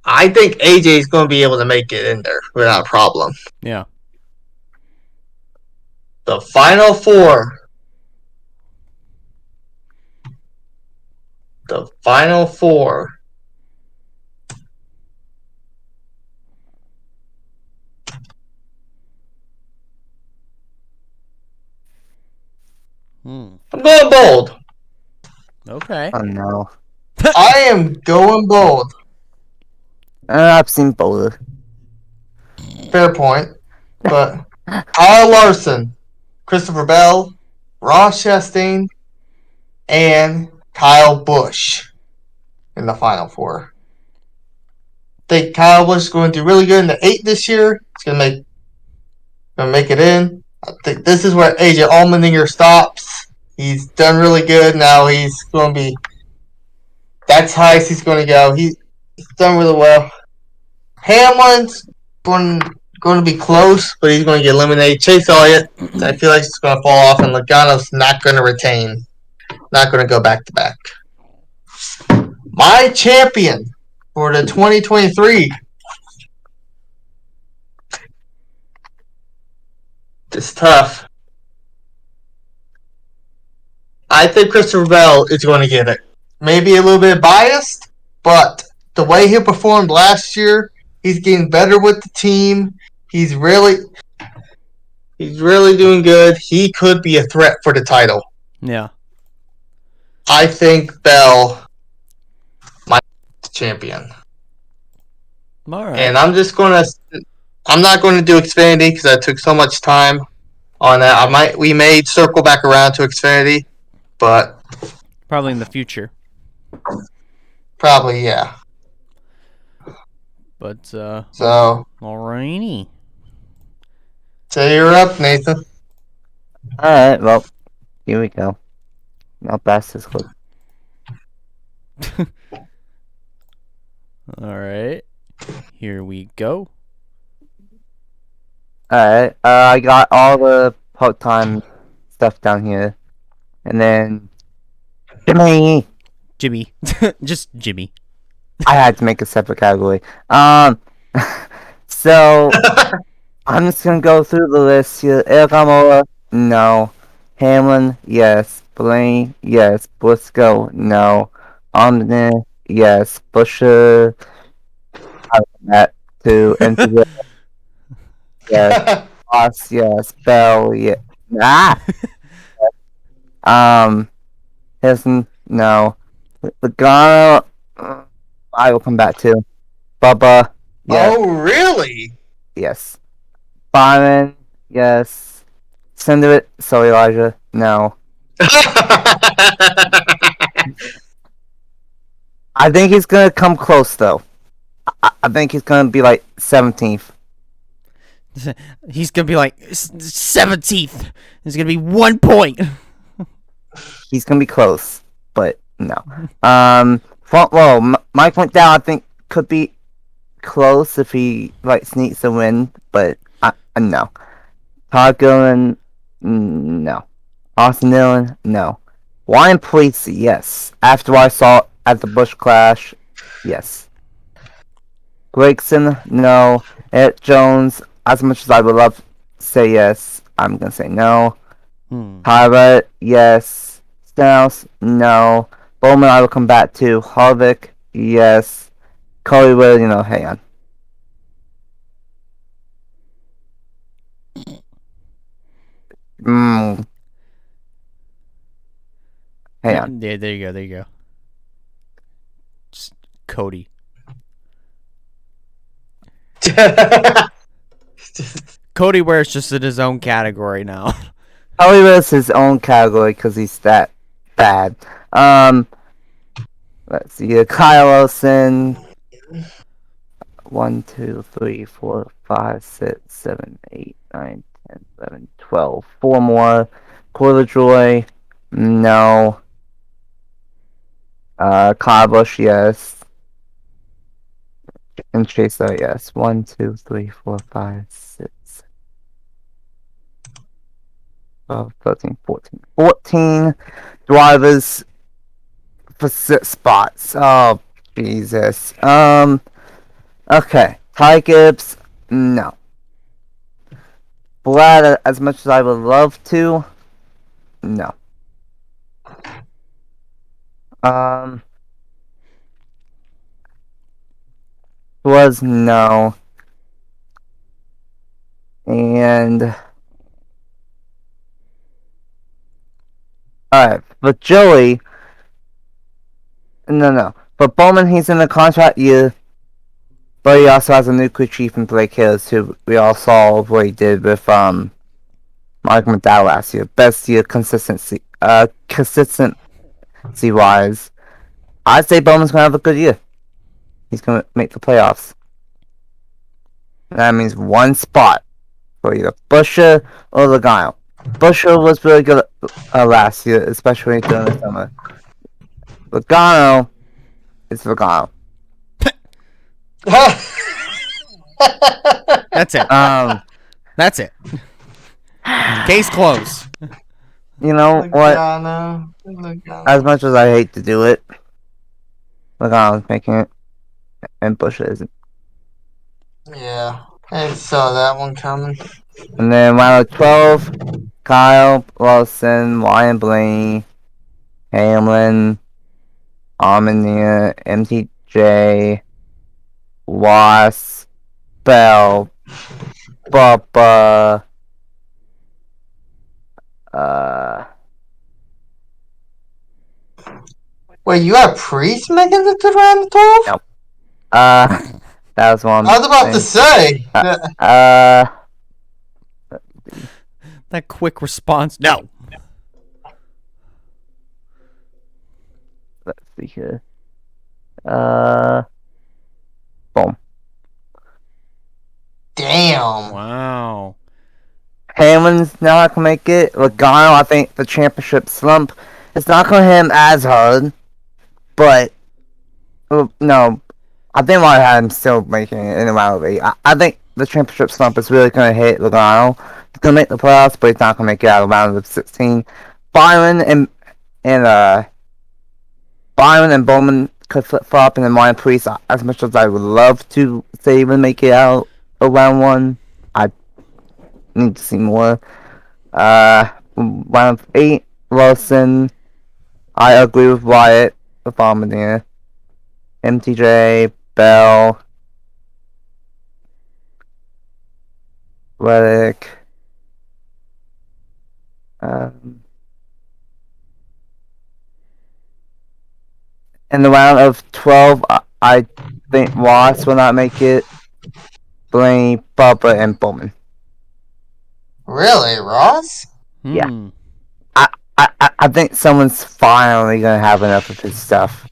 I think AJ is going to be able to make it in there without a problem. Yeah. The final four. I'm going bold. Okay. Oh no. I am going bold. I've seen both. Fair point. But Kyle Larson, Christopher Bell, Ross Chastain, and Kyle Busch in the final four. I think Kyle Busch is going to do really good in the 8 this year. He's going to make gonna make it in. I think this is where AJ Allmendinger stops. He's done really good. Now he's going to be. That's highest he's going to go. He's done really well. Hamlin's going to be close, but he's going to get eliminated. Chase Elliott, I feel like he's going to fall off, and Logano's not going to retain. Not going to go back to back. My champion for the 2023. It's tough. I think Christopher Bell is going to get it. Maybe a little bit biased, but the way he performed last year, he's getting better with the team. He's really doing good. He could be a threat for the title. Yeah. I think Bell might be the champion. All right. And I'm not going to do Xfinity because I took so much time on that. We may circle back around to Xfinity, but probably in the future. Probably, yeah. But so alrighty. So you're up, Nathan. Alright, well, here we go. I'll pass this clip. Alright. Here we go. Alright, I got all the part-time stuff down here. And then Jimmy! Just Jimmy. I had to make a separate category. So I'm just gonna go through the list here. Eric Almola, no. Hamlin, yes. Blaney, yes. Briscoe, no. Omden, yes. Busher, I like that too. And yes. Ross, yes. Bell, yeah. Harrison, no. Logano, I will come back to. Bubba, yes. Oh, really? Yes. Byron, yes. Cinder, sorry, Elijah, no. I think he's gonna come close, though. I think he's gonna be like 17th. He's gonna be like 17th. He's gonna be 1 point. He's gonna be close, but no. Front row, Mike went down. I think could be close if he like sneaks a win, but no. Todd Gillen, no. Austin Dillon, no. Ryan Police, yes. After I saw at the Busch Clash, yes. Gregson, no. Eric Jones, as much as I would love to say yes, I'm gonna say no. Tyler, yes. Stenhouse, no. Bowman, I will come back to. Harvick, yes. Collingwood, hang on. Hang on. Yeah, there you go. Just Cody. Cody wears just in his own category now. Collingwood is his own category because he's that bad. Let's see here. Kyle Olsen. 1, 2, 3, 4, 5, 6, 7, 8, 9, 10, 11, 12. 4 more. Corey LaJoy, no. Kyle Busch, yes. And Chaser, yes. 1, 2, 3, 4, 5, 6, 12, 13, 14. 14 drivers for 6 spots. Oh, Jesus. Okay. Ty Gibbs, no. Vlad, as much as I would love to, no. Was no. And alright, but Joey, no. But Bowman, he's in the contract year, but he also has a new crew chief in Blake Hills, who we all saw what he did with Mike McDowell last year. Best year consistency wise. I'd say Bowman's gonna have a good year. He's gonna make the playoffs. That means 1 spot for either Busher or Logano. Busher was really good last year, especially during the summer. Logano is Logano. That's it. Um, That's it. Case closed. you know what? Logano. As much as I hate to do it, Logano's making it, and Busher isn't. Yeah, I saw that one coming. And then round of 12, Kyle, Lawson, Ryan Blaney, Hamlin, Armenia, MTJ, Ross, Bell, Bubba, Wait, you have Priest making it to round of 12? No. That was one. I was about to say. That quick response. No. Let's see here. Boom. Damn. Wow. Hamlin's not gonna make it. Logano, I think the championship slump, it's not gonna hit him as hard, but no, I think I had him still making it in the round of 8. I think the championship slump is really gonna hit Logano. He's gonna make the playoffs, but he's not gonna make it out of the round of 16. Byron and Bowman could flip flop, and then Ryan Priest. As much as I would love to say he would make it out of round 1, I need to see more. Round 8, Wilson. I agree with Wyatt, with Armenia. MTJ, Bell, Reddick. In the round of 12, I think Ross will not make it. Blaney, Bubba, and Bowman. Really, Ross? Yeah. I think someone's finally gonna have enough of his stuff.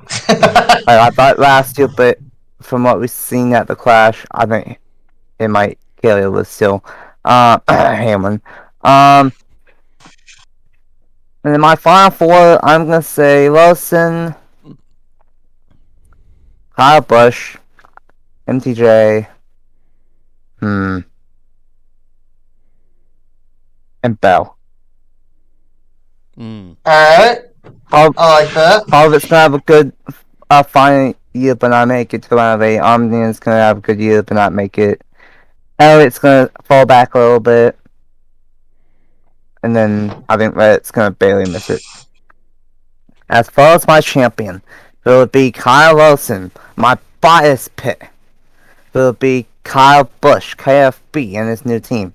I thought last year, but from what we've seen at the Clash, I think it might carry over still. Hamlin. And in my final 4, I'm gonna say Lawson, Kyle Busch, MTJ, and Bell. Alright. I like that. Harvick's gonna have a good final year but not make it to the round of 8. Omnian's gonna have a good year but not make it. Elliott's gonna fall back a little bit. And then I think Reddick's gonna barely miss it. As far as my champion, it will be Kyle Wilson, my bias pick. It will be Kyle Busch, KFB, and his new team.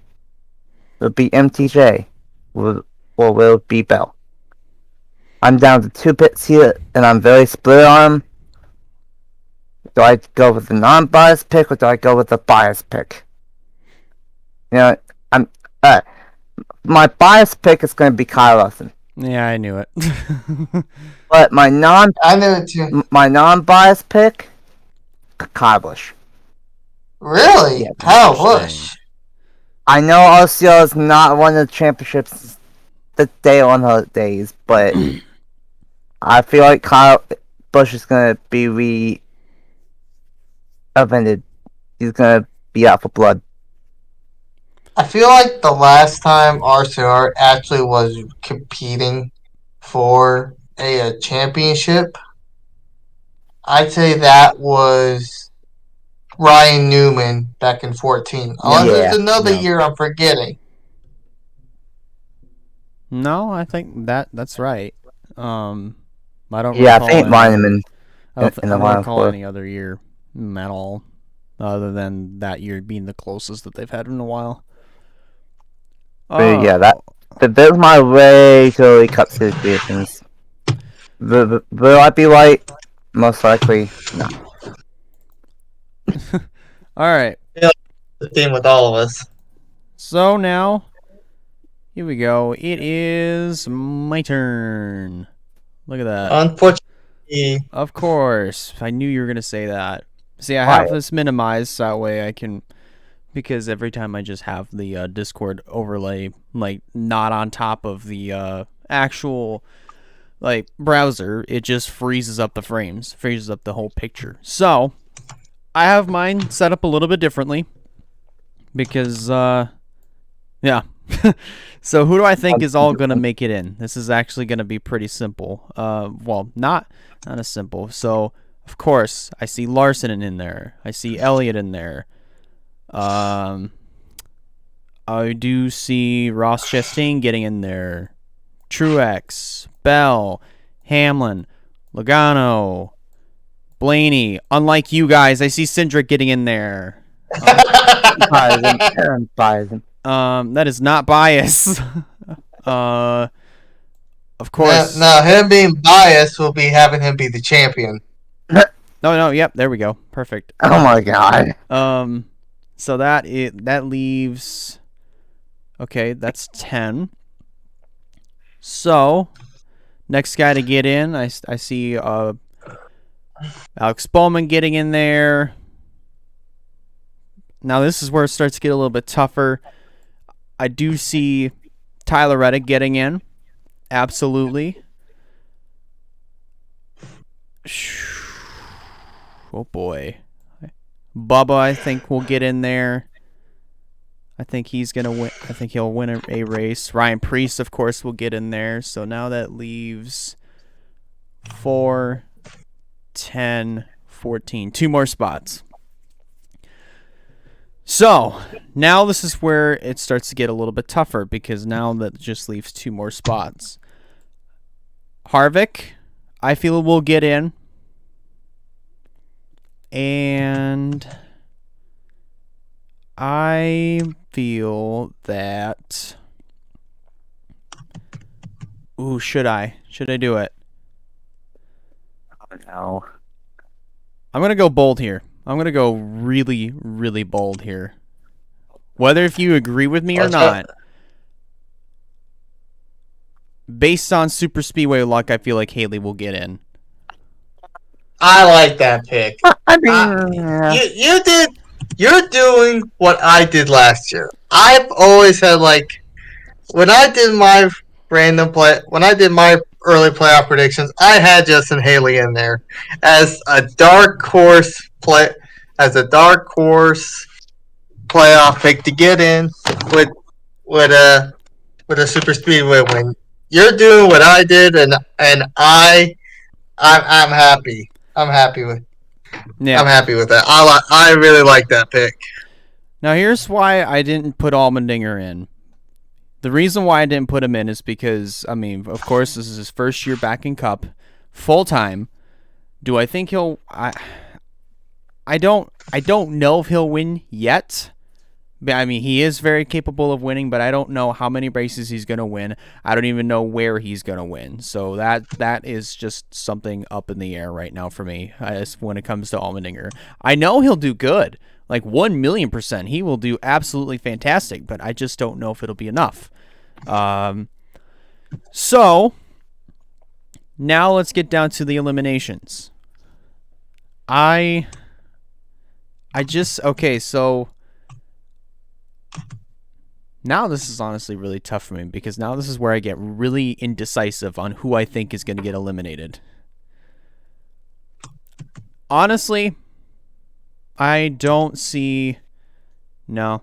It will be MTJ, or will it be Bell? I'm down to 2 picks here, and I'm very split on them. Do I go with the non-biased pick, or do I go with the biased pick? You know, my biased pick is going to be Kyle Larson. Yeah, I knew it. But my I knew it too. my non-biased pick, Kyle Busch. Really? Yeah, Kyle Busch. I know RCL is not one of the championships that day on her days, but I feel like Kyle Busch is going to be reinvented. He's going to be out for blood. I feel like the last time RCR actually was competing for a championship, I'd say that was Ryan Newman back in 14. Unless there's another year I'm forgetting. No, I think that's right. I don't. Yeah, I think Ryan I don't recall any other year at all, other than that year being the closest that they've had in a while. But yeah, that's my regularly cup situations. Will I be right? Most likely, no. Alright. The theme with all of us. So now, here we go. It is my turn. Look at that. Unfortunately. Of course. I knew you were going to say that. See, I have this minimized so that way I can because every time I just have the Discord overlay like not on top of the actual like browser, it just freezes up the frames, freezes up the whole picture. So I have mine set up a little bit differently because yeah. So who do I think is all gonna make it in? This is actually gonna be pretty simple. Well, not as simple. So of course I see Larson in there. I see Elliott in there. I do see Ross Chastain getting in there. Truex, Bell, Hamlin, Logano, Blaney. Unlike you guys, I see Cindric getting in there. Biased. That is not bias. Of course. Now, him being biased will be having him be the champion. No, yep, there we go. Perfect. Oh my god. So that leaves. Okay, that's 10. So, next guy to get in, I see Alex Bowman getting in there. Now this is where it starts to get a little bit tougher. I do see Tyler Reddick getting in. Absolutely. Oh boy. Bubba, I think, will get in there. I think he's going to win. I think he'll win a race. Ryan Preece, of course, will get in there. So now that leaves 4, 10, 14. 2 more spots. So now this is where it starts to get a little bit tougher because now that just leaves 2 more spots. Harvick, I feel, will get in. And I feel that... Ooh, should I? Should I do it? Oh no. I'm going to go bold here. I'm going to go really, really bold here. Whether if you agree with me or not, based on super speedway luck, I feel like Haley will get in. I like that pick. I mean, yeah. You're doing what I did last year. I've always had when I did my early playoff predictions, I had Justin Haley in there as a dark horse playoff pick to get in with a super speedway win. You're doing what I did, and I'm happy. I'm happy with that. I really like that pick. Now here's why I didn't put Allmendinger in. The reason why I didn't put him in is because, I mean, of course, this is his first year back in Cup, full time. Do I think he'll? I don't know if he'll win yet. I mean, he is very capable of winning, but I don't know how many races he's going to win. I don't even know where he's going to win. So that is just something up in the air right now for me when it comes to Allmendinger. I know he'll do good. Like 1,000,000%. He will do absolutely fantastic, but I just don't know if it'll be enough. So, now let's get down to the eliminations. Okay, so... Now this is honestly really tough for me because now this is where I get really indecisive on who I think is going to get eliminated. Honestly, I don't see... No.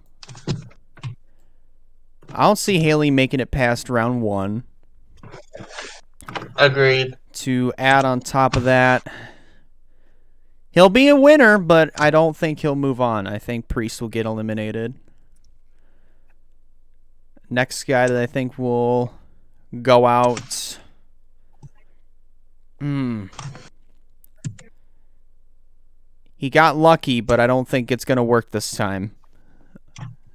I don't see Haley making it past round 1. Agreed. To add on top of that, he'll be a winner, but I don't think he'll move on. I think Priest will get eliminated. Next guy that I think will go out. He got lucky, but I don't think it's going to work this time.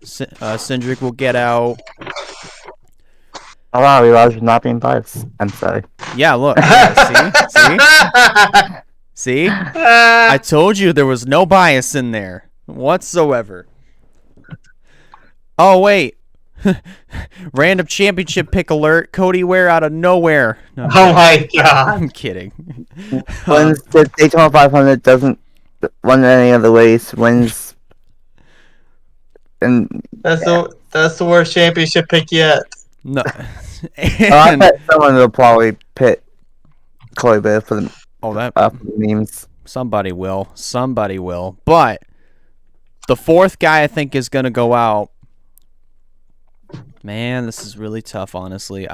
Cindric will get out. Oh wow, Elijah not being biased. I'm sorry. Yeah, look. Yeah, see? I told you there was no bias in there whatsoever. Oh, wait. Random championship pick alert. Cody Ware out of nowhere. No, oh my god. I'm kidding. Wins the Daytona 500, doesn't win any other race, wins and That's the worst championship pick yet. No. I bet someone will probably pit Chloe Beth for the Oh, that for the memes. somebody will. Somebody will. But the fourth guy I think is going to go out. Man, this is really tough, honestly.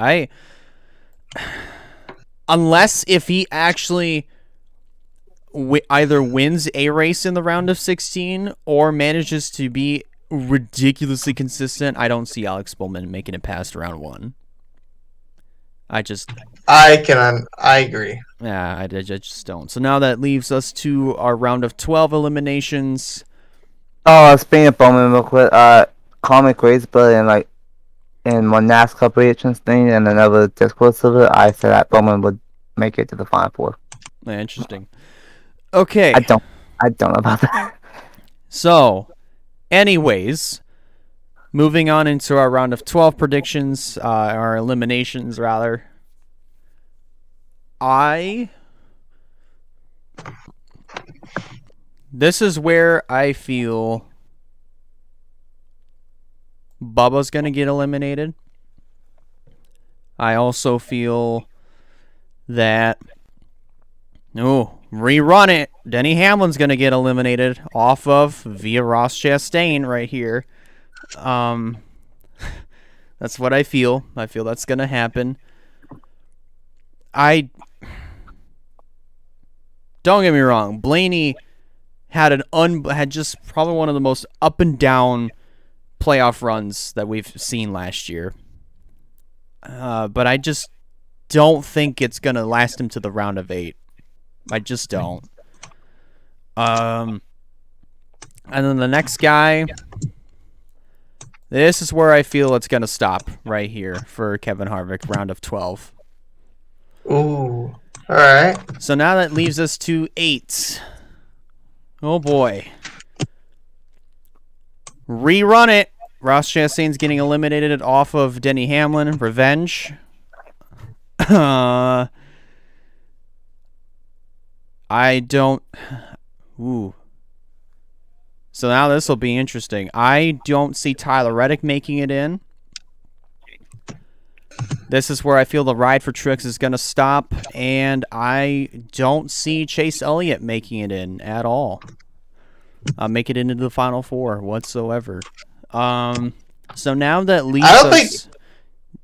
Unless if he actually either wins a race in the round of 16 or manages to be ridiculously consistent, I don't see Alex Bowman making it past round 1. I agree. Yeah, I just don't. So now that leaves us to our round of 12 eliminations. Oh, speaking of Bowman real quick, Comic Race Bill in one NASCAR predictions thing and another Discord server, I said that Bowman would make it to the Final Four. Yeah, interesting. Okay. I don't know about that. So, anyways, moving on into our round of 12 predictions, our eliminations rather. This is where I feel Bubba's going to get eliminated. I also feel that rerun it. Denny Hamlin's going to get eliminated off of via Ross Chastain right here. That's what I feel. I feel that's going to happen. Don't get me wrong. Blaney had just probably one of the most up and down playoff runs that we've seen last year. But I just don't think it's going to last him to the round of 8. I just don't. And then the next guy, this is where I feel it's going to stop right here for Kevin Harvick, round of 12. Ooh. All right. So now that leaves us to 8. Oh, boy. Rerun it. Ross Chastain's getting eliminated off of Denny Hamlin. Revenge. I don't... Ooh. So now this will be interesting. I don't see Tyler Reddick making it in. This is where I feel the ride for Truex is going to stop, and I don't see Chase Elliott making it in at all. Make it into the Final Four whatsoever. So now that leaves us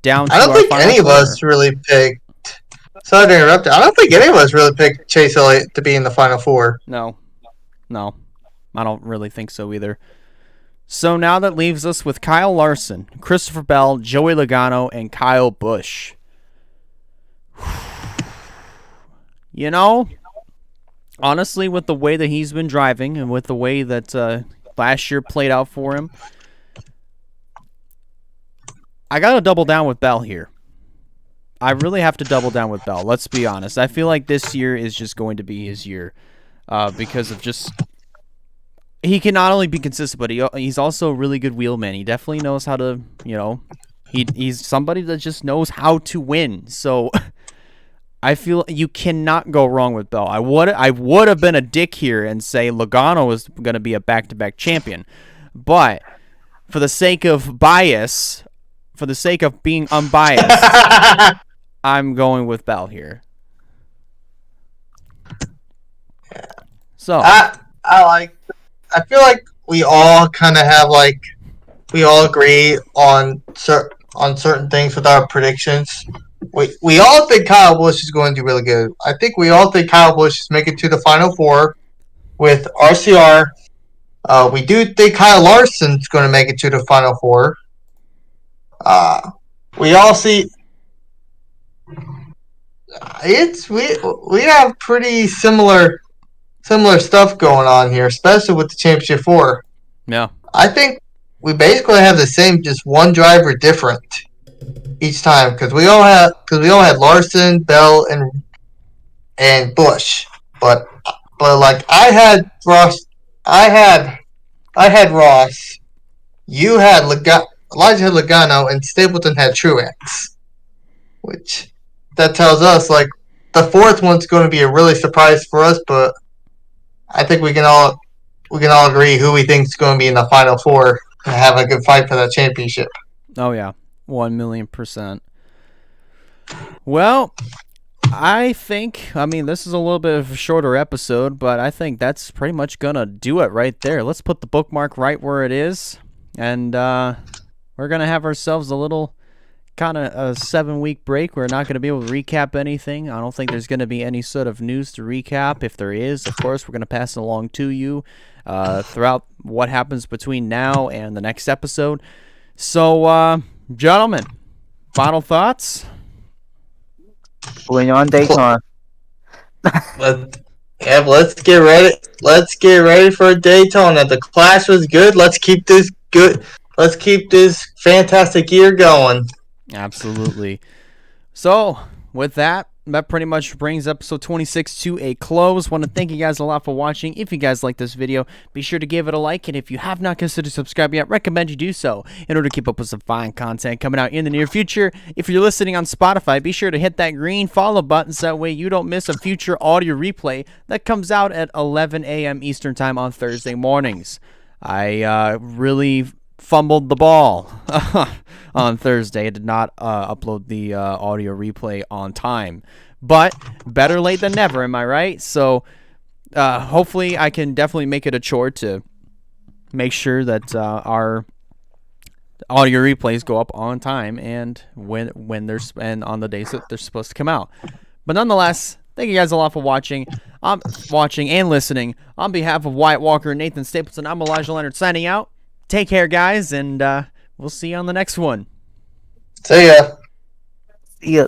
down to our I don't think Final any of Four. us really picked. Sorry to interrupt. I don't think any of us really picked Chase Elliott to be in the Final Four. No. I don't really think so either. So now that leaves us with Kyle Larson, Christopher Bell, Joey Logano, and Kyle Busch. You know, honestly, with the way that he's been driving and with the way that last year played out for him, I got to double down with Bell here. I really have to double down with Bell. Let's be honest. I feel like this year is just going to be his year because of just... He can not only be consistent, but he's also a really good wheelman. He definitely knows how to, he's somebody that just knows how to win. So I feel you cannot go wrong with Bell. I would have been a dick here and say Logano is going to be a back-to-back champion. But for the sake of bias, for the sake of being unbiased, I'm going with Bell here. So I feel like we all kind of have we all agree on certain things with our predictions. We all think Kyle Busch is going to do really good. I think we all think Kyle Busch is making it to the Final Four with RCR. We do think Kyle Larson's going to make it to the Final Four. We all see we have pretty similar stuff going on here, especially with the Championship 4. yeah. I think we basically have the same, just one driver different each time because we all had Larson, Bell, and Busch, but like I had Ross, you had Elijah had Logano, and Stapleton had Truex, which that tells us like the fourth one's going to be a really surprise for us, but I think we can all agree who we think is going to be in the Final Four. have a good fight for that championship. Oh yeah, 1,000,000%. Well, I mean, this is a little bit of a shorter episode, but I think that's pretty much gonna do it right there. Let's put the bookmark right where it is, and we're gonna have ourselves a little kind of a 7-week break. We're not gonna be able to recap anything. I don't think there's gonna be any sort of news to recap. If there is, of course, we're gonna pass it along to you throughout what happens between now and the next episode. So, gentlemen, final thoughts? Going on Daytona. Let's get ready. Let's get ready for Daytona. The Clash was good. Let's keep this good. Let's keep this fantastic year going. Absolutely. So, with that pretty much brings episode 26 to a close. Want to thank you guys a lot for watching. If you guys like this video, be sure to give it a like. And if you have not considered subscribing yet, recommend you do so in order to keep up with some fine content coming out in the near future. If you're listening on Spotify, be sure to hit that green follow button so that way you don't miss a future audio replay that comes out at 11 a.m. Eastern Time on Thursday mornings. I really fumbled the ball on Thursday. I did not upload the audio replay on time, but better late than never, am I right? So hopefully I can definitely make it a chore to make sure that our audio replays go up on time and when they're and on the days that they're supposed to come out. But nonetheless, thank you guys a lot for watching and listening. On behalf of Wyatt Walker and Nathan Stapleton, I'm Elijah Leonard signing out. Take care, guys, and we'll see you on the next one. See ya. See ya.